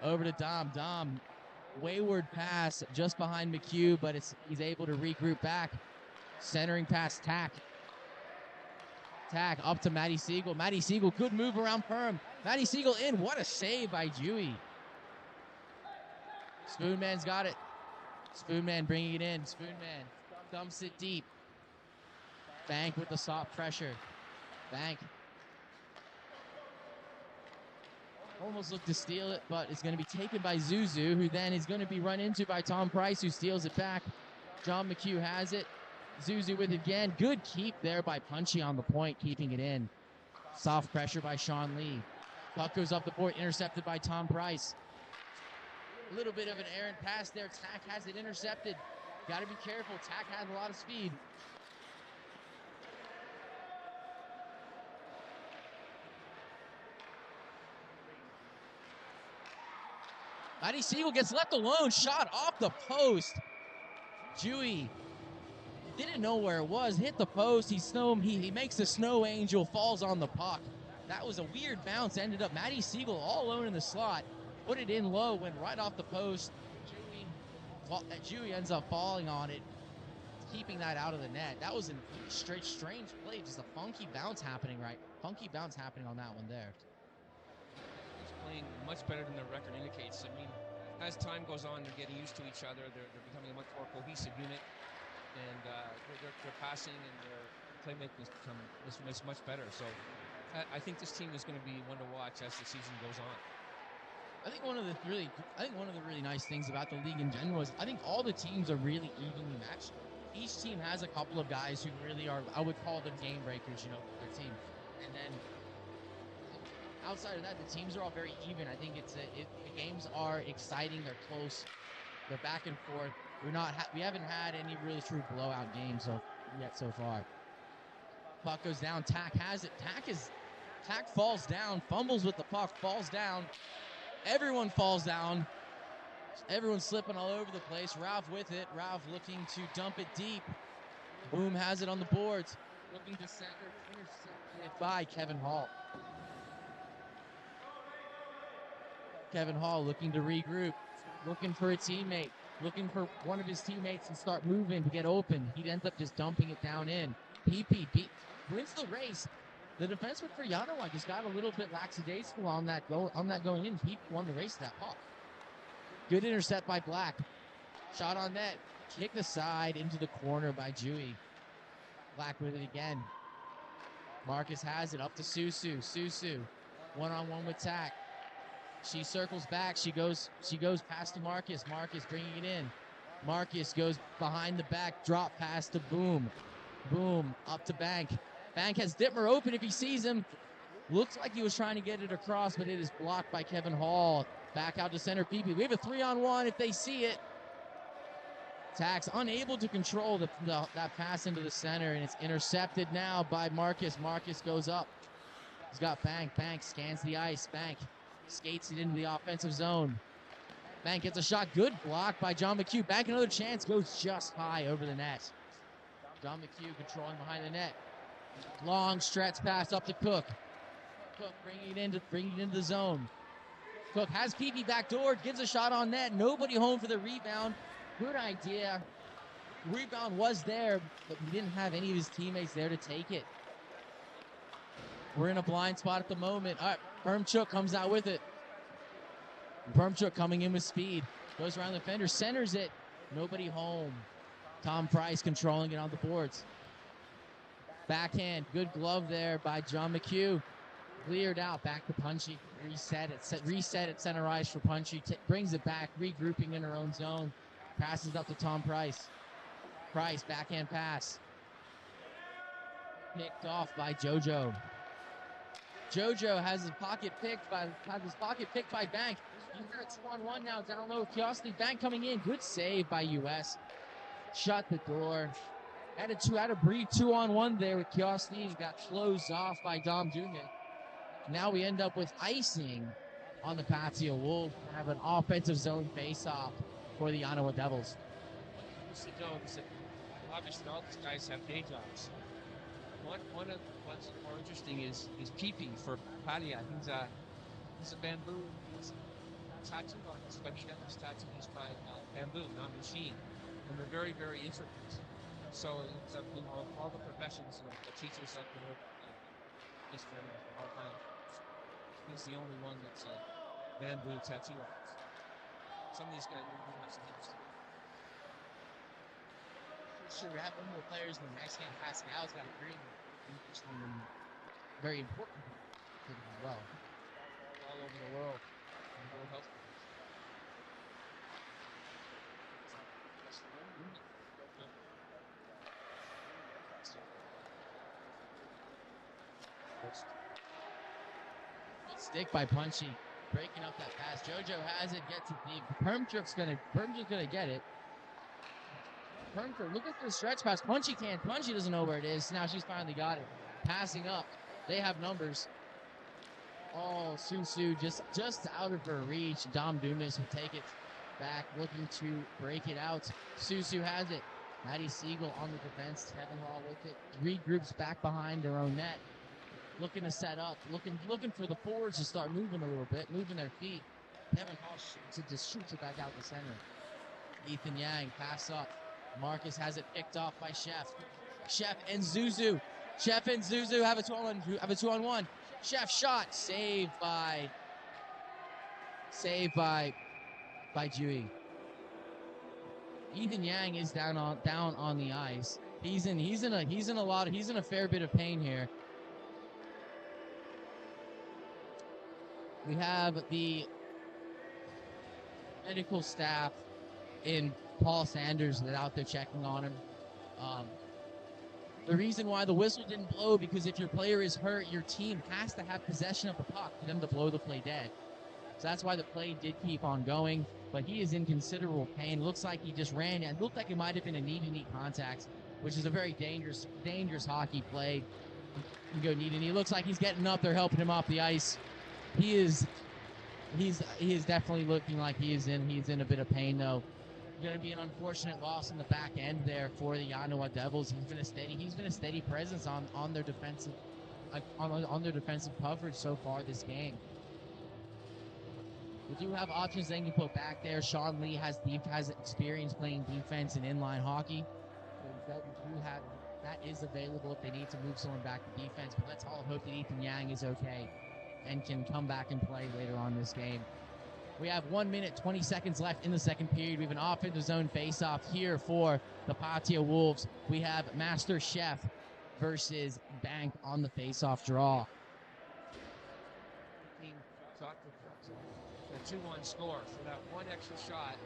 Over to Dom. Dom, wayward pass just behind McHugh, but he's able to regroup back. Centering pass, Tack. Tack up to Matty Siegel. Matty Siegel, good move around Perm. Matty Siegel in. What a save by Dewey. Spoonman's got it. Spoonman bringing it in. Spoonman dumps it deep. Bank with the soft pressure. Bank almost looked to steal it, but it's going to be taken by Zuzu, who then is going to be run into by Tom Price, who steals it back. John McHugh has it. Zuzu with it again. Good keep there by Punchy on the point, keeping it in. Soft pressure by Sean Lee. Puck goes up the board, intercepted by Tom Price. A little bit of an errant pass there. Tack has it intercepted. Got to be careful. Tack has a lot of speed. Matty Siegel gets left alone. Shot off the post. Dewey didn't know where it was. Hit the post. He makes the snow angel. Falls on the puck. That was a weird bounce. Ended up Matty Siegel all alone in the slot. Put it in low. Went right off the post. Dewey ends up falling on it, keeping that out of the net. That was a strange play. Just a funky bounce happening on that one there.
Playing much better than the record indicates. I mean, as time goes on, they're getting used to each other. They're becoming a much more cohesive unit, and their passing and their playmaking is much better. So I think this team is going to be one to watch as the season goes on.
I think one of the really nice things about the league in general is I think all the teams are really evenly matched. Each team has a couple of guys who really are, I would call them game breakers, for their team. And then outside of that, the teams are all very even. I think the games are exciting. They're close. They're back and forth. We haven't had any really true blowout games yet so far. Puck goes down. Tack has it. Tack falls down. Fumbles with the puck. Falls down. Everyone falls down. Everyone's slipping all over the place. Ralph with it. Ralph looking to dump it deep. Boom has it on the boards. Looking to center. Intercepted by Kevin Hall. Kevin Hall looking to regroup, looking for a teammate, looking for one of his teammates to start moving to get open. He ends up just dumping it down in. PP wins the race. The defenseman for Yannawa just got a little bit lackadaisical on that going in. PP won the race to that puck. Good intercept by Black. Shot on net. Kicked aside into the corner by Dewey. Black with it again. Marcus has it up to Susu. Susu one-on-one with Tack. She circles back. She goes past to Marcus. Marcus bringing it in. Marcus goes behind the back. Drop pass to Boom. Boom up to Bank. Bank has Dittmer open if he sees him. Looks like he was trying to get it across, but it is blocked by Kevin Hall. Back out to center PP. We have a 3-on-1 if they see it. Tax unable to control that pass into the center, and it's intercepted now by Marcus. Marcus goes up. He's got Bank. Bank scans the ice. Bank skates it into the offensive zone. Bank gets a shot. Good block by John McHugh. Bank another chance. Goes just high over the net. John McHugh controlling behind the net. Long stretch pass up to Cook. Cook bringing it into the zone. Cook has Pepe backdoor, gives a shot on net. Nobody home for the rebound. Good idea. Rebound was there, but he didn't have any of his teammates there to take it. We're in a blind spot at the moment. All right, Permchuk comes out with it. Permchuk coming in with speed. Goes around the defender, centers it. Nobody home. Tom Price controlling it on the boards. Backhand, good glove there by John McHugh. Cleared out, back to Punchy. Reset at center ice for Punchy. Brings it back, regrouping in her own zone. Passes up to Tom Price. Price, backhand pass. Picked off by JoJo. JoJo has his pocket picked by Bank. He's got 2-on-1 now, down low. Kiosty, Bank coming in. Good save by US. Shut the door. Had a brief 2-on-1 there with Kiosty. Got closed off by Dom Dugan. Now we end up with icing on the Pattaya Wolves. Have an offensive zone face-off for the Yannawa Devils.
What you know is that obviously all these guys have day jobs. One of what's more interesting is Pepe for Pattaya. He's a bamboo tattoo artist, but he got his tattoos by bamboo, not machine, and they're very, very intricate. So it's all the professions, the teachers like this for all time. He's the only one that's a bamboo tattoo artist. Some of these guys really have some interesting.
Sure, we have one more players in the next game. Pascal's got a very interesting and very important thing as well. All over the world. World Health. Stick by Punchy, breaking up that pass. JoJo has it, gets it deep. Permchuk's gonna get it. Permchuk, look at the stretch pass. Punchy can't. Punchy doesn't know where it is. Now she's finally got it. Passing up. They have numbers. Oh, Susu just out of her reach. Dom Dumas will take it back, looking to break it out. Susu has it. Maddie Siegel on the defense. Kevin Hall with it. Regroups back behind their own net. Looking to set up. Looking for the forwards to start moving a little bit, moving their feet. Kevin Hall shoots it back out the center. Ethan Yang, pass up. Marcus has it picked off by Chef. Chef and Zuzu. Chef and Zuzu have a 2-on-1. Chef shot. Saved by Dewey. Ethan Yang is down on the ice. He's in a fair bit of pain here. We have the medical staff in Paul Sanders that out there checking on him. The reason why the whistle didn't blow, because if your player is hurt, your team has to have possession of the puck for them to blow the play dead. So that's why the play did keep on going, but he is in considerable pain. Looks like he just ran, and it looked like it might have been a knee-to-knee contact, which is a very dangerous hockey play. You go knee-to-knee. Looks like he's getting up. They're helping him off the ice. He is definitely looking like he is in a bit of pain though. Going to be an unfortunate loss in the back end there for the Yannawa Devils. He's been a steady presence on their defensive coverage so far this game. We do have options they can put back there. Sean Lee has experience playing defense and inline hockey. So that is available if they need to move someone back to defense. But let's all hope that Ethan Yang is okay and can come back and play later on this game. We have 1 minute, 20 seconds left in the second period. We have an offensive zone face-off here for the Pattaya Wolves. We have Master Chef versus Bank on the face-off draw.
The 2-1 score for that one extra shot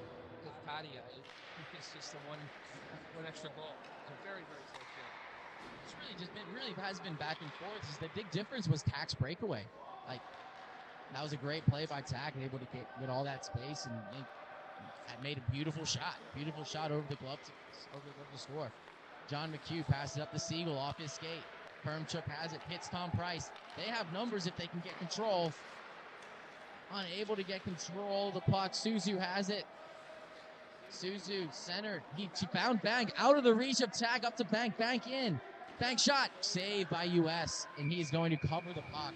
with Pattaya. It's just the one extra goal. It's a very, very close game.
It's really has been back and forth. The big difference was Tack's breakaway. That was a great play by Tack, able to get all that space and made a beautiful shot over the glove to score. John McHugh passes up to Siegel off his skate. Permchuk has it, hits Tom Price. They have numbers if they can get control. Unable to get control of the puck. Suzu has it. Suzu centered. He found Bank out of the reach of Tack, up to Bank. Bank in. Bank shot. Saved by US, and he is going to cover the puck.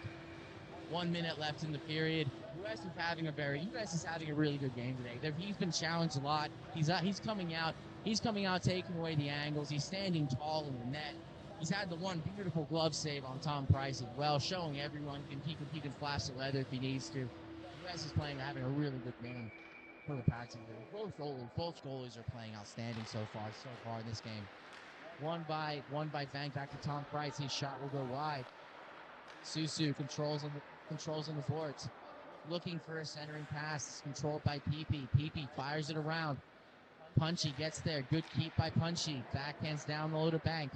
1 minute left in the period. US is having a really good game today. He's been challenged a lot. He's coming out. He's coming out, taking away the angles. He's standing tall in the net. He's had the one beautiful glove save on Tom Price as well, showing everyone he can flash the leather if he needs to. US is having a really good game for the Pattaya. Both goalies are playing outstanding so far in this game. One by Bank back to Tom Price. His shot will go wide. Susu controls on the boards. Looking for a centering pass. It's controlled by Pepe. Pepe fires it around. Punchy gets there. Good keep by Punchy. Backhands down low to Bank.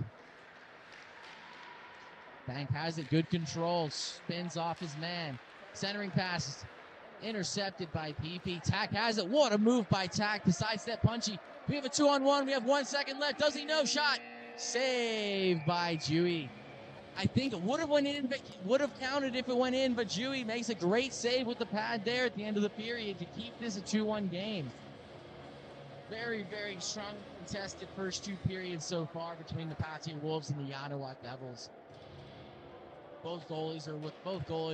Bank has it. Good control. Spins off his man. Centering pass. Intercepted by Pepe. Tack has it. What a move by Tack to sidestep Punchy. We have a 2-on-1. We have 1 second left. Does he know? Shot. Saved by Dewey. I think it would have counted if it went in, but Dewey makes a great save with the pad there at the end of the period to keep this a 2-1 game. Very, very strong contested first 2 periods so far between the Pattaya Wolves and the Yannawa Devils. Both goalies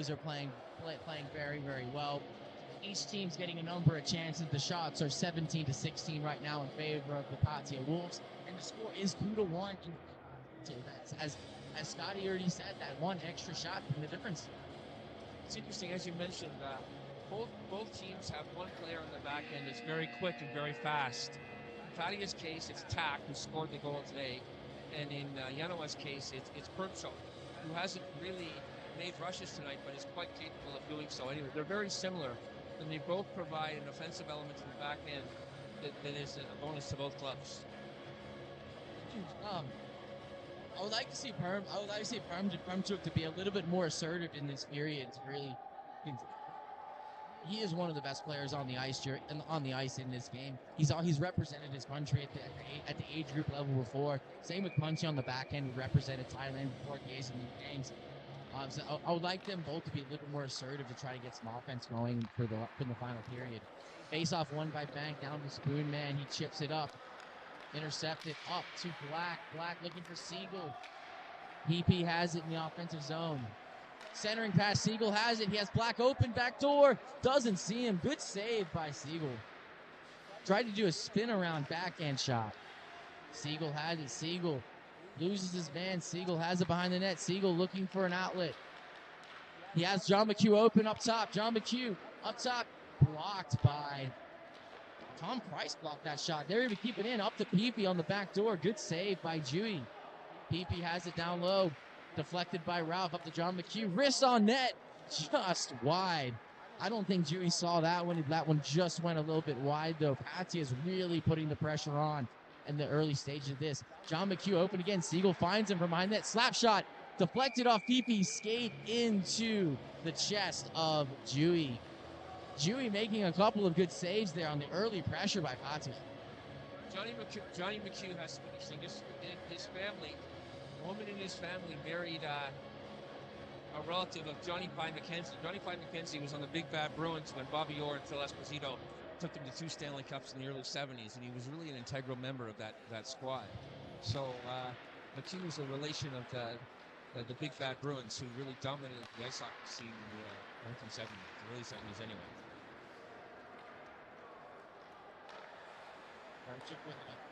are playing very, very well. Each team's getting a number of chances. The shots are 17-16 right now in favor of the Pattaya Wolves, and the score is 2-1. As Scotty already said, that one extra shot from the difference.
It's interesting, as you mentioned, both teams have one player on the back end that's very quick and very fast. In Pattaya's case, it's Tack, who scored the goal today, and in Yannawa's case, it's Perpshaw, who hasn't really made rushes tonight, but is quite capable of doing so. Anyway, they're very similar, and they both provide an offensive element to the back end that is a bonus to both clubs.
I would like to see Permchuk to be a little bit more assertive in this period. He is one of the best players on the ice in this game. He's represented his country at the age group level before. Same with Punchy on the back end. He represented Thailand before games in these games. So I would like them both to be a little more assertive to try to get some offense going for the final period. Face off one by Bank down to Spoon Man. He chips it up. Intercepted up to Black. Black looking for Siegel. PP has it in the offensive zone. Centering pass. Siegel has it. He has Black open. Back door. Doesn't see him. Good save by Siegel. Tried to do a spin around backhand shot. Siegel has it. Siegel loses his man. Siegel has it behind the net. Siegel looking for an outlet. He has John McHugh open up top. John McHugh up top. Blocked by Tom Price. Blocked that shot. They're able to keep it in. Up to Pepe on the back door. Good save by Dewey. Pepe has it down low. Deflected by Ralph. Up to John McHugh. Wrist on net. Just wide. I don't think Dewey saw that one. That one just went a little bit wide, though. Patsy is really putting the pressure on in the early stage of this. John McHugh open again. Siegel finds him from behind that. Slap shot. Deflected off Pepe. Skate into the chest of Dewey. Dewey making a couple of good saves there on the early pressure by Pattaya.
Johnny McHugh has to be interesting. His family, a woman in his family married a relative of Johnny Pye McKenzie. Johnny Pye McKenzie was on the Big Bad Bruins when Bobby Orr and Phil Esposito took them to 2 Stanley Cups in the early 70s, and he was really an integral member of that squad. So McHugh was a relation of the Big Bad Bruins, who really dominated the ice hockey scene in the 1970s, the early 70s anyway.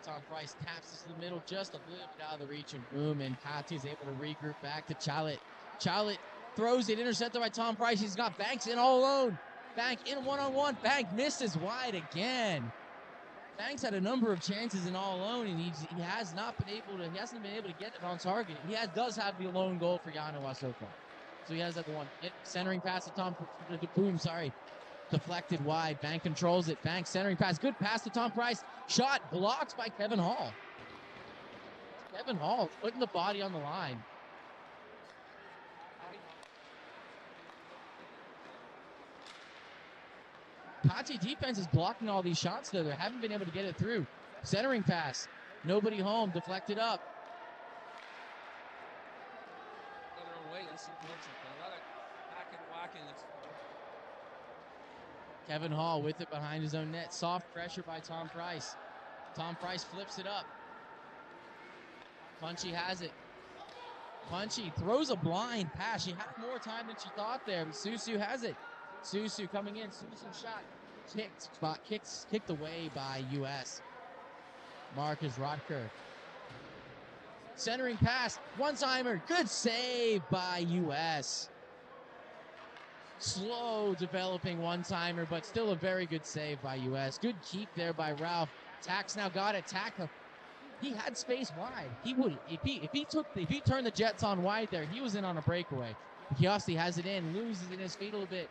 Tom Price taps this to the middle, just a little bit out of the reach of Boom, and Pattaya is able to regroup back to Chalit. Chalit throws it, intercepted by Tom Price. He's got Banks in all alone. Bank in one-on-one. Bank misses wide again. Banks had a number of chances in all alone, and he hasn't been able to get it on target. He does have the lone goal for Yannawa so far. So he has that one. Centering pass to Boom, sorry. Deflected wide. Bank controls it. Bank centering pass. Good pass to Tom Price. Shot blocked by Kevin Hall. Kevin Hall putting the body on the line. Pattaya defense is blocking all these shots, though. They haven't been able to get it through. Centering pass. Nobody home. Deflected up.
Their own way. That's important. A lot of hacking, whacking.
Kevin Hall with it behind his own net. Soft pressure by Tom Price. Tom Price flips it up. Punchy has it. Punchy throws a blind pass. She had more time than she thought there, but Susu has it. Susu coming in. Susu shot. Kicked away by U.S. Marcus Rotker. Centering pass. One-timer. Good save by U.S. Slow developing one-timer, but still a very good save by U.S. Good keep there by Ralph. Tack's now got it. Tack, he had space wide. He would if he turned the Jets on wide there, he was in on a breakaway. Kiosty has it in, loses in his feet a little bit.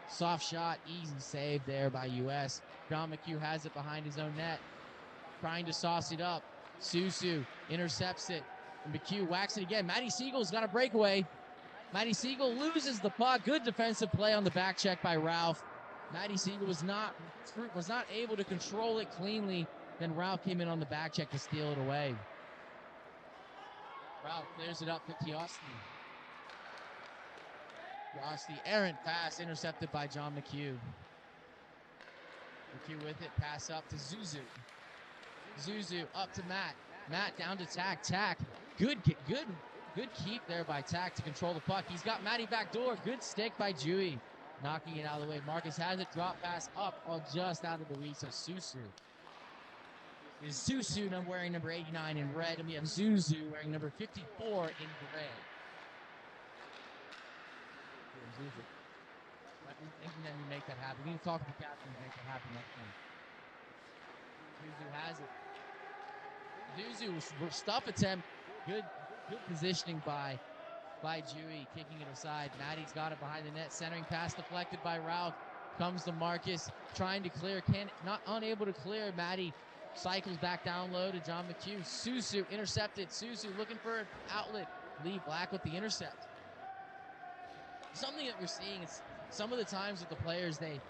Soft shot, easy save there by U.S. John McHugh has it behind his own net, trying to sauce it up. Susu intercepts it, and McHugh whacks it again. Maddie Siegel's got a breakaway. Maddie Siegel loses the puck. Good defensive play on the back check by Ralph. Maddie Siegel was not able to control it cleanly. Then Ralph came in on the back check to steal it away. Ralph clears it up to Kiosty. Kiosty, errant pass, intercepted by John McHugh. McHugh with it, pass up to Zuzu. Zuzu up to Matt. Matt down to Tack. Tack, good keep there by Tack to control the puck. He's got Matty back door. Good stick by Dewey. Knocking it out of the way. Marcus has it. Drop pass up, just out of the reach of Susu. It is Susu wearing number 89 in red, and we have Zuzu wearing number 54 in gray. Zuzu. I think then we make that happen. We need to talk to the captain and make that happen next time. Zuzu has it. Zuzu, stuff attempt. Good positioning by Dewey, kicking it aside. Maddie's got it behind the net. Centering pass deflected by Ralph. Comes to Marcus, trying to clear. Unable to clear. Maddie cycles back down low to John McHugh. Susu intercepted. Susu looking for an outlet. Lee Black with the intercept. Something that we're seeing is some of the times with the players, they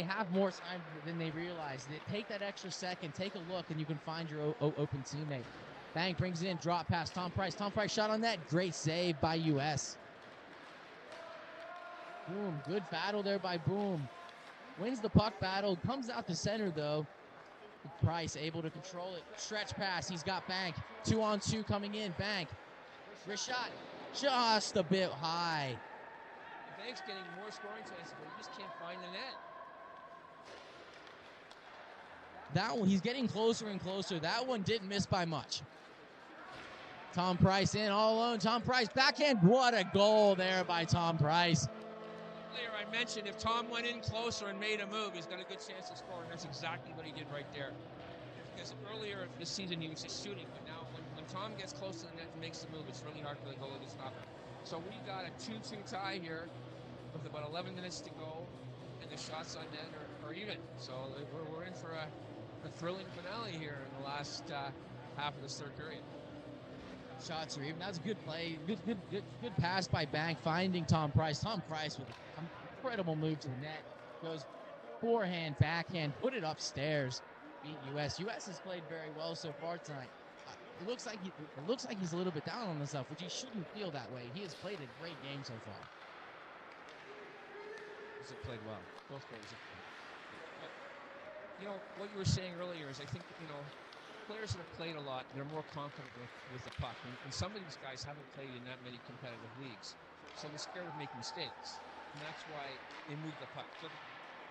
have more time than they realize. They take that extra second, take a look, and you can find your open teammate. Bang brings it in, drop pass, Tom Price. Tom Price shot on that. Great save by U.S. Boom, good battle there by Boom. Wins the puck battle, comes out to center though. Price able to control it. Stretch pass, he's got Bank. 2-on-2 coming in, Bank. Wrist shot, just a bit high.
Bank's getting more scoring chances, but he just can't find the net.
That one, he's getting closer and closer. That one didn't miss by much. Tom Price in all alone. Tom Price backhand. What a goal there by Tom Price.
Earlier I mentioned if Tom went in closer and made a move, he's got a good chance to score, and that's exactly what he did right there. Because earlier this season he was just shooting, but now when Tom gets close to the net and makes the move, it's really hard for the goalie to stop it. So we got a 2-2 tie here with about 11 minutes to go, and the shots on net are even. So we're in for a thrilling finale here in the last half of this third period.
Shots are even. That's a good play. Good pass by Bank, finding Tom Price. Tom Price with an incredible move to the net. Goes forehand, backhand, put it upstairs. Beat U.S. U.S. has played very well so far tonight. It looks like he's a little bit down on himself, which he shouldn't feel that way. He has played a great game so far.
He's played well. Both players have played. But, you know, what you were saying earlier is I think, you know, players that have played a lot, they're more confident with the puck. And some of these guys haven't played in that many competitive leagues. So they're scared of making mistakes. And that's why they move the puck. So,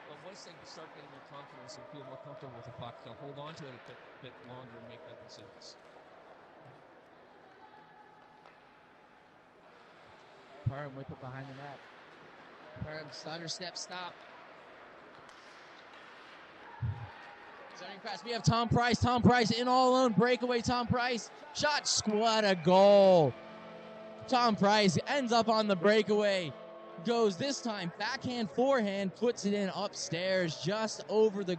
but once they start getting more confidence and feel more comfortable with the puck, they'll hold on to it a bit longer and make better decisions.
Perm whip it behind the net. Perm stutter step stop. Centering pass. We have Tom Price. Tom Price in all alone. Breakaway. Tom Price. Shot. What a goal. Tom Price ends up on the breakaway. Goes this time backhand, forehand, puts it in upstairs just over the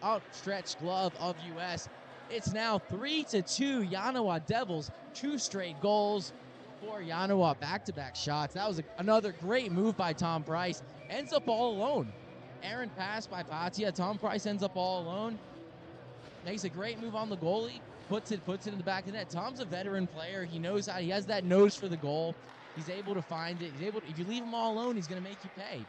outstretched glove of U.S. It's now 3-2 Yannawa Devils. 2 straight goals for Yannawa. Back-to-back shots. That was another great move by Tom Price. Ends up all alone. Errant pass by Pattaya. Tom Price ends up all alone. Makes a great move on the goalie. Puts it in the back of the net. Tom's a veteran player. He knows how. He has that nose for the goal. He's able to find it. He's able to, if you leave him all alone, he's going to make you pay.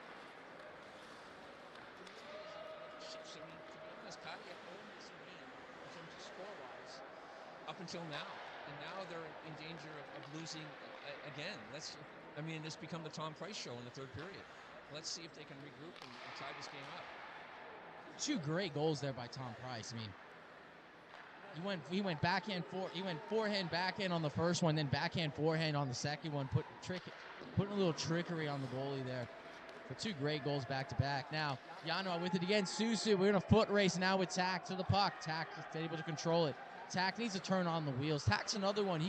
Up until now. And now now they're in danger of losing again. It's become the Tom Price show in the third period. Let's see if they can regroup and tie this game up.
2 great goals there by Tom Price. I mean, he went backhand he went forehand backhand on the first one, then backhand forehand on the second one, putting a little trickery on the goalie there. For 2 great goals back to back. Now Yannawa with it again. Susu, we're in a foot race now with Tack to the puck. Tack is able to control it. Tack needs to turn on the wheels. Tack's another one.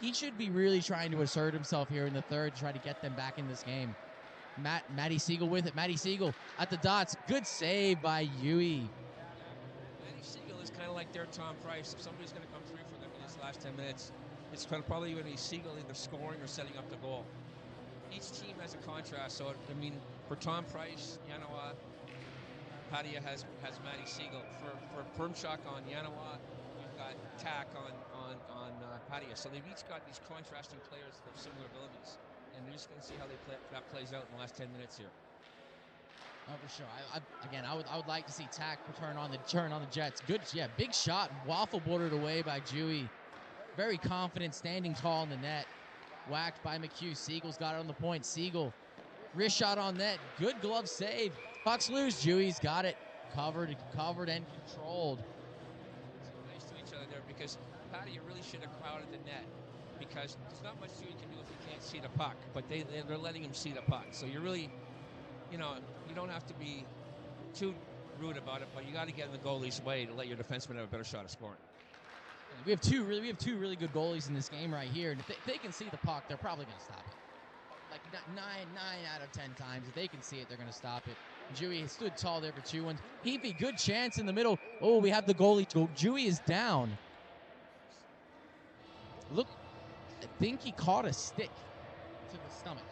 He should be really trying to assert himself here in the third to try to get them back in this game. Matty Siegel with it. Matty Siegel at the dots. Good save by Yui.
Matty Siegel is kind of like their Tom Price. If somebody's going to come through for them in these last 10 minutes, it's probably going to be Siegel either scoring or setting up the goal. Each team has a contrast. So, for Tom Price, Yannawa, Pattaya has Matty Siegel. For Firmshock on Yannawa, you've got Tack on Pattaya. So they've each got these contrasting players that have similar abilities. And we're just going to see how that plays out in the last 10 minutes here.
Oh, for sure. I would like to see Tack turn on the Jets. Good, big shot, waffle bordered away by Dewey. Very confident, standing tall in the net. Whacked by McHugh. Siegel's got it on the point. Siegel, wrist shot on net. Good glove save. Puck's loose. Dewey's got it covered and controlled.
Nice to each other there because Pattaya really should have crowded the net because there's not much Dewey can do if he can't see the puck, but they're letting him see the puck. So you're really, you don't have to be too rude about it, but you got to get in the goalie's way to let your defenseman have a better shot of scoring.
We have two really good goalies in this game right here, and if they can see the puck, they're probably going to stop it. Like 9 out of 10 times, if they can see it, they're going to stop it. Dewey stood tall there for 2-1. Heapy, good chance in the middle. Oh, we have the goalie. Dewey is down. Look, I think he caught a stick to the stomach.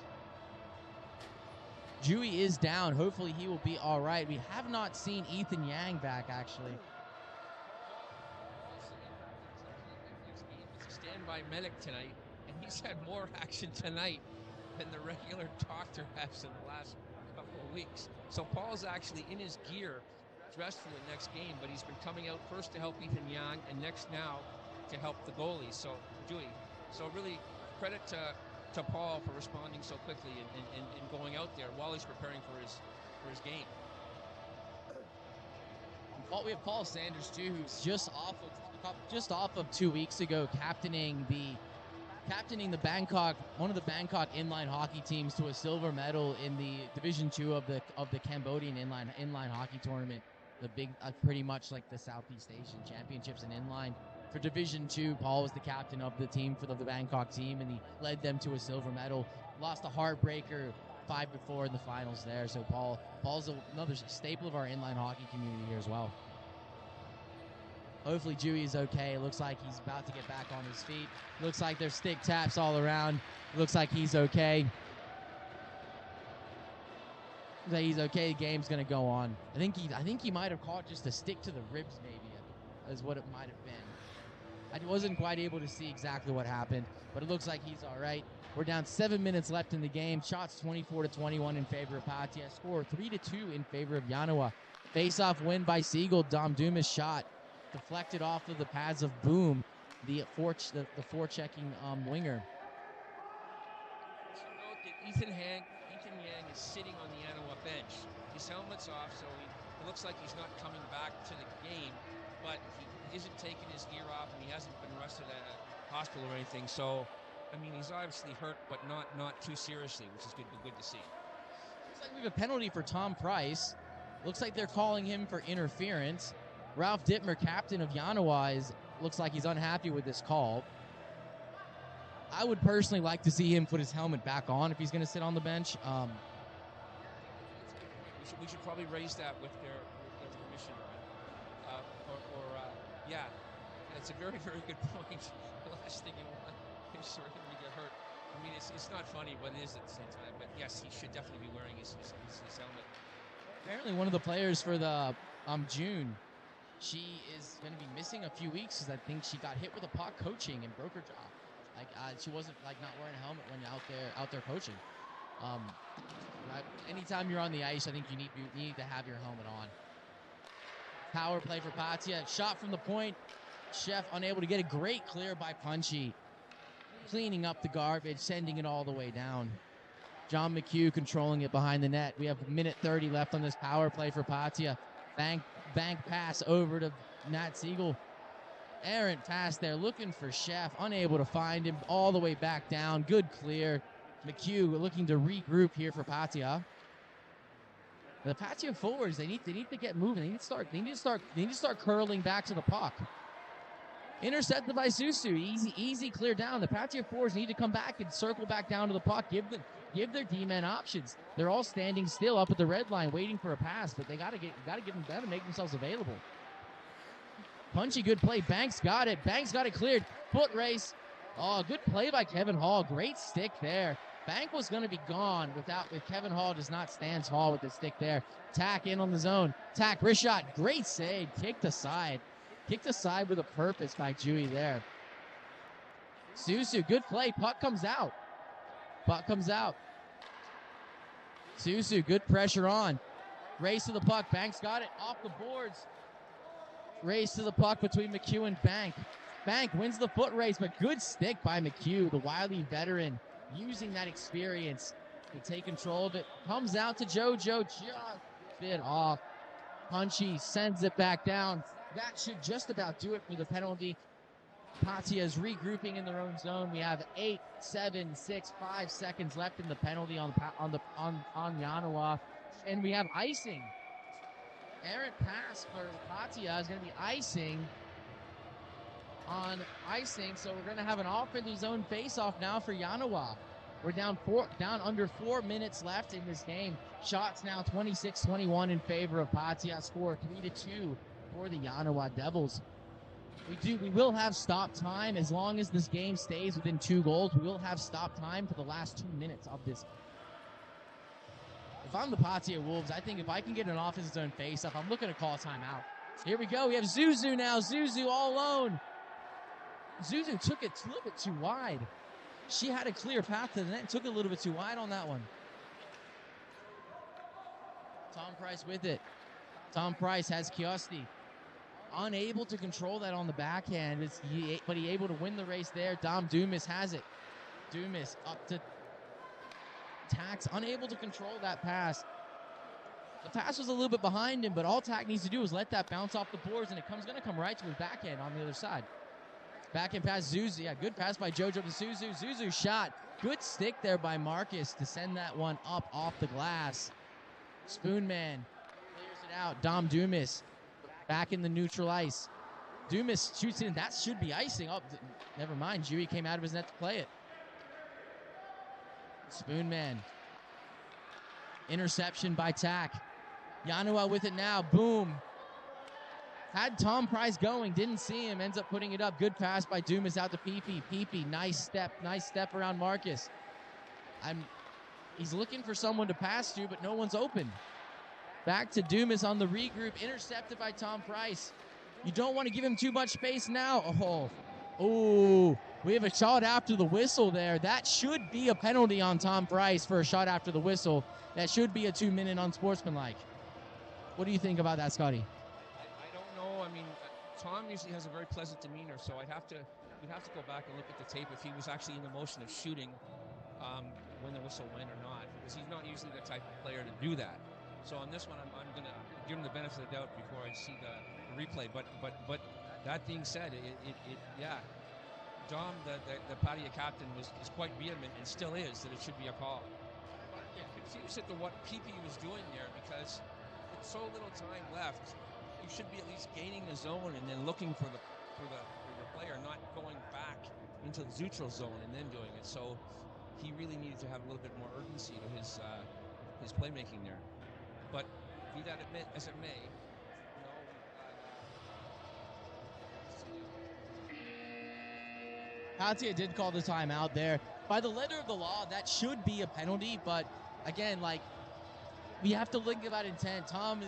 Dewey is down. Hopefully he will be all right. We have not seen Ethan Yang back, actually.
Standby medic tonight, and he's had more action tonight than the regular doctor has in the last couple of weeks. So Paul's actually in his gear, dressed for the next game, but he's been coming out first to help Ethan Yang, and next now to help the goalie, so Dewey. So really credit to Paul for responding so quickly and going out there while he's preparing for his game.
We have Paul Sanders too, who's just off of 2 weeks ago captaining the Bangkok, one of the Bangkok inline hockey teams, to a silver medal in the Division 2 of the Cambodian inline hockey tournament. The big, pretty much like the Southeast Asian Championships in inline. For Division 2, Paul was the captain of the team for the Bangkok team, and he led them to a silver medal. Lost a heartbreaker 5-4 in the finals there. So Paul's another staple of our inline hockey community here as well. Hopefully Dewey is okay. It looks like he's about to get back on his feet. Looks like there's stick taps all around. Looks like he's okay. The game's gonna go on. I think he might have caught just a stick to the ribs, maybe, is what it might have been. I wasn't quite able to see exactly what happened, but it looks like he's all right. We're down 7 minutes left in the game. Shots 24-21 in favor of Pattaya. Score 3-2 in favor of Yannawa. Face-off win by Siegel. Dom Dumas shot deflected off of the pads of Boom, the forechecking winger.
So note that Ethan Yang is sitting on the Yannawa bench. His helmet's off, so it looks like he's not coming back to the game, but he isn't taking his gear off, and he hasn't been arrested at a hospital or anything. So, he's obviously hurt, but not too seriously, which is good to see.
Looks like we have a penalty for Tom Price. Looks like they're calling him for interference. Ralph Dittmer, captain of Yannawa, looks like he's unhappy with this call. I would personally like to see him put his helmet back on if he's going to sit on the bench.
We should probably raise that with their permission. Yeah, it's a very, very good point. The last thing you want is for him to get hurt. It's not funny, but it is at the same time. But yes, he should definitely be wearing his helmet.
Apparently, one of the players for the June, she is going to be missing a few weeks because I think she got hit with a puck coaching and broke her jaw. She wasn't not wearing a helmet when out there coaching. Anytime you're on the ice, I think you need to have your helmet on. Power play for Pattaya. Shot from the point. Chef unable to get a great clear by Punchy. cleaning up the garbage, sending it all the way down. John McHugh controlling it behind the net. We have a minute 30 left on this power play for Pattaya. Bank pass over to Nat Siegel. Errant pass there, looking for Chef, unable to find him, all the way back down. Good clear. McHugh looking to regroup here for Pattaya. The Pattaya forwards, they need to get moving. They need to start curling back to the puck. Intercepted by Susu. Easy clear down. The Pattaya forwards need to come back and circle back down to the puck. Give their D-men options. They're all standing still up at the red line waiting for a pass, but they gotta make themselves available. Punchy, good play. Banks got it cleared. Foot race. Oh, good play by Kevin Hall. Great stick there. Bank was going to be gone if Kevin Hall does not stand tall with the stick there. Tack in on the zone. Tack, wrist shot. Great save. Kicked aside. Kicked aside with a purpose by Dewey there. Susu, good play. Puck comes out. Susu, good pressure on. Race to the puck. Banks got it. Off the boards. Race to the puck between McHugh and Bank. Bank wins the foot race, but good stick by McHugh, the wily veteran, using that experience to take control of it. Comes out to JoJo, just bit off. Punchy sends it back down. That should just about do it for the penalty. Pattaya is regrouping in their own zone. We have 8, 7, 6, 5 seconds left in the penalty on Yannawa, and we have icing. Errant pass for Pattaya is going to be icing on icing, so we're going to have an offensive zone face-off now for Yannawa. We're down under 4 minutes left in this game. Shots now 26-21 in favor of Pattaya. Score 3-2 for the Yannawa Devils. We will have stop time as long as this game stays within 2 goals. We will have stop time for the last 2 minutes of this. If I'm the Pattaya Wolves, I think if I can get an offensive zone face-off, I'm looking to call timeout. Here we go. We have Zuzu now. Zuzu all alone. Zuzu took it a little bit too wide. She had a clear path to the net. Took it a little bit too wide on that one. Tom Price with it. Tom Price has Kiosti. Unable to control that on the backhand, but he able to win the race there. Dom Dumas has it. Dumas up to Tax, unable to control that pass. The pass was a little bit behind him, but all Tack needs to do is let that bounce off the boards, and it's going to come right to his backhand on the other side. Backhand pass, Zuzu. Yeah, good pass by JoJo to Zuzu. Zuzu shot. Good stick there by Marcus to send that one up off the glass. Spoonman clears it out. Dom Dumas back in the neutral ice. Dumas shoots in. That should be icing. Oh, never mind. Dewey came out of his net to play it. Spoonman. Interception by Tack. Yannawa with it now. Boom. Had Tom Price going. Didn't see him. Ends up putting it up. Good pass by Dumas out to Pepe. Pepe, nice step around Marcus. He's looking for someone to pass to, but no one's open. Back to Dumas on the regroup. Intercepted by Tom Price. You don't want to give him too much space now. Oh, we have a shot after the whistle there. That should be a penalty on Tom Price for a shot after the whistle. That should be a 2-minute unsportsmanlike. What do you think about that, Scotty?
I don't know. I mean, Tom usually has a very pleasant demeanor, so we'd have to go back and look at the tape if he was actually in the motion of shooting when the whistle went or not, because he's not usually the type of player to do that. So on this one, I'm going to give him the benefit of the doubt before I see the replay. But that being said, yeah, Dom, the Pattaya captain, is quite vehement and still is that it should be a call. But I'm confused at what PP was doing there, because with so little time left, you should be at least gaining the zone and then looking for the player, not going back into the neutral zone and then doing it. So he really needed to have a little bit more urgency to his playmaking there. But be that as it may,
Pattaya did call the timeout there. By the letter of the law, that should be a penalty, but again, we have to think about intent. Tom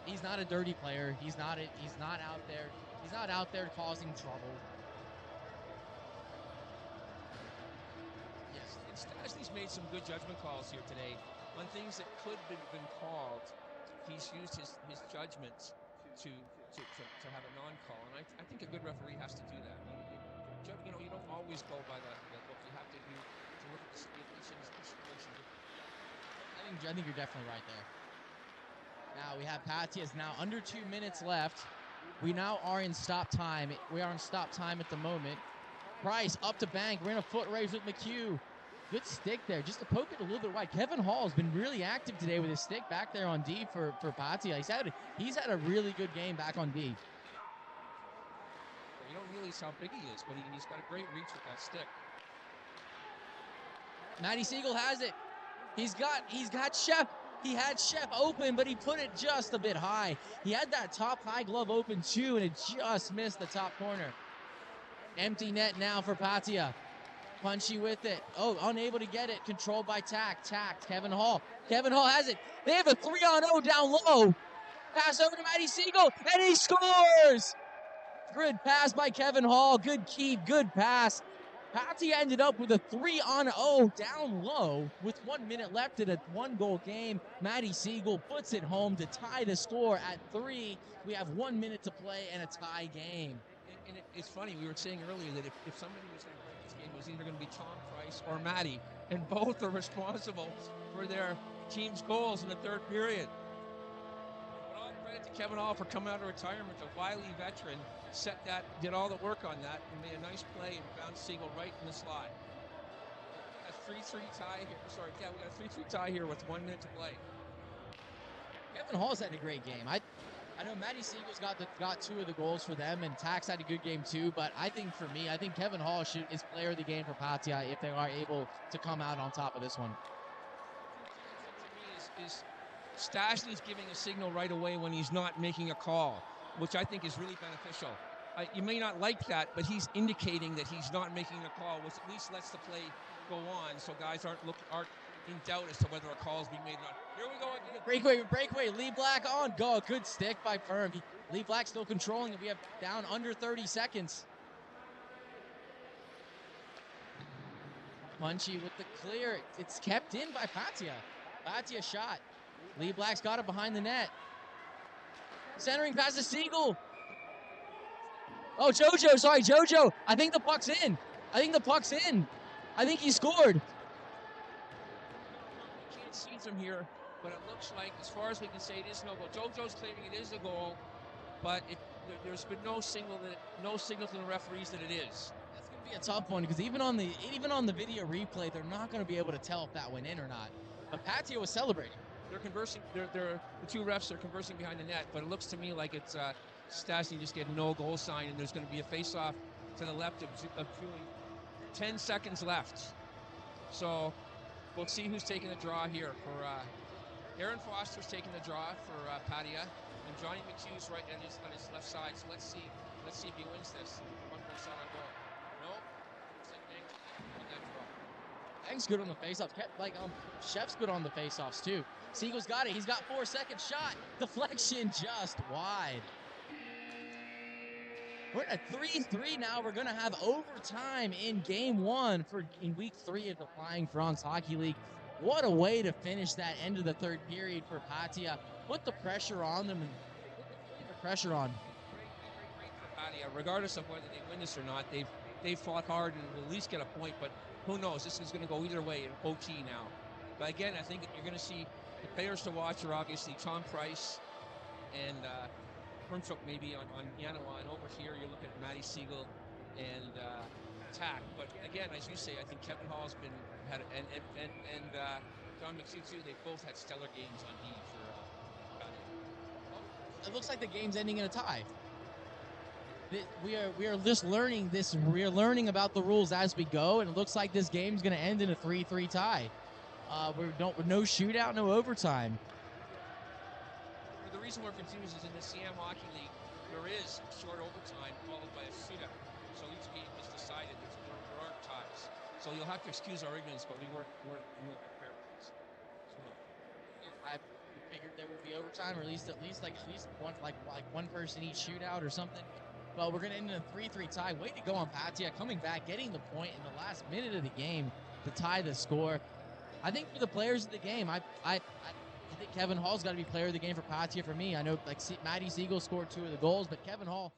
he's not a dirty player. He's not out there causing trouble.
Yes, Stasny's made some good judgment calls here today on things that could have been called. He's used his judgment to have a non-call, and I think a good referee has to do that. you know, you don't always go by the look. You have to look at the situation.
I think you're definitely right there. Now we have Pattaya now under 2 minutes left. We now are in stop time. We are in stop time at the moment. Price up to bank. We're in a foot race with McHugh. Good stick there, just to poke it a little bit wide. Kevin Hall's been really active today with his stick back there on D for Pattaya. He's had a really good game back on D.
You don't realize how big he is, but he's got a great reach with that stick.
Matty Siegel has it. He's got Chef. He had Chef open, but he put it just a bit high. He had that top high glove open too, and it just missed the top corner. Empty net now for Pattaya. Punchy with it. Oh, unable to get it. Controlled by Tact. Kevin Hall. Kevin Hall has it. They have a 3-on-0 down low. Pass over to Matty Siegel, and he scores! Good pass by Kevin Hall. Good keep. Good pass. Pattaya ended up with a 3-on-0 down low with 1 minute left in a 1-goal game. Matty Siegel puts it home to tie the score at 3. We have 1 minute to play and a tie game.
And it's funny, we were saying earlier that if somebody was going to win this game, it was either going to be Tom Price or Matty, and both are responsible for their team's goals in the third period. But all credit to Kevin Hall for coming out of retirement, a wily veteran, did all the work on that, and made a nice play and found Siegel right in the slot. A 3-3 tie here. Sorry, yeah, we got a 3-3 tie here with 1 minute to play.
Kevin Hall's had a great game. I know Matty Siegel's got 2 of the goals for them, and Tax had a good game too. But I think Kevin Hall is player of the game for Pattaya if they are able to come out on top of this one.
To me, is Stashny's giving a signal right away when he's not making a call, which I think is really beneficial. You may not like that, but he's indicating that he's not making a call, which at least lets the play go on, so guys aren't in doubt as to whether a call is being made or not. Here we go.
Breakaway. Lee Black on. Go. Good stick by Firm. Lee Black still controlling it. We have down under 30 seconds. Punchy with the clear. It's kept in by Pattaya. Pattaya shot. Lee Black's got it behind the net. Centering past the Siegel. Oh, Jojo. I think the puck's in. I think he scored.
See from here, but it looks like, as far as we can say, it is no goal. JoJo's claiming it is a goal, but there's been no signal to the referees that it is.
That's going to be a tough one because even on the video replay, they're not going to be able to tell if that went in or not. But Pattaya was celebrating.
They're conversing. The 2 refs are conversing behind the net, but it looks to me like it's Stastny just getting no goal sign, and there's going to be a face-off to the left of 10 seconds left. So we'll see who's taking the draw here. For Aaron Foster's taking the draw for Pattaya, and Johnny McHugh's right on his left side. So let's see if he wins this. 1 shot on goal. No. Looks like Bang's on that draw.
Bang's good on the faceoffs. Chef's good on the faceoffs too. Siegel's got it. He's got 4 seconds. Shot. Deflection just wide. We're at 3-3 now. We're going to have overtime in game 1 in week 3 of the Flying Farangs Hockey League. What a way to finish that end of the third period for Pattaya. Put the pressure on them and put the pressure on.
Great for Pattaya. Regardless of whether they win this or not, they've fought hard and will at least get a point, but who knows? This is going to go either way in OT now. But again, I think you're going to see the players to watch are obviously Tom Price and Hermchuk maybe on Yannawa, and over here you're looking at Matty Siegel and Tack. But again, as you say, I think Kevin Hall's and John McHugh too. They both had stellar games on D for.
It looks like the game's ending in a tie. We are just learning this. We are learning about the rules as we go, and it looks like this game's going to end in a 3-3 tie. No shootout, no overtime.
The reason we're confused is in the CM Hockey League, there is short overtime followed by a shootout. So each game is decided. There aren't ties. So you'll have to excuse our ignorance, but we weren't prepared for this.
I figured there would be overtime, or at least one person each shootout or something. Well, we're going to end in a 3-3 tie. Way to go on Pattaya, coming back, getting the point in the last minute of the game to tie the score. I think for the players of the game, I think Kevin Hall's got to be player of the game for Pattaya for me. I know Matty Siegel scored 2 of the goals, but Kevin Hall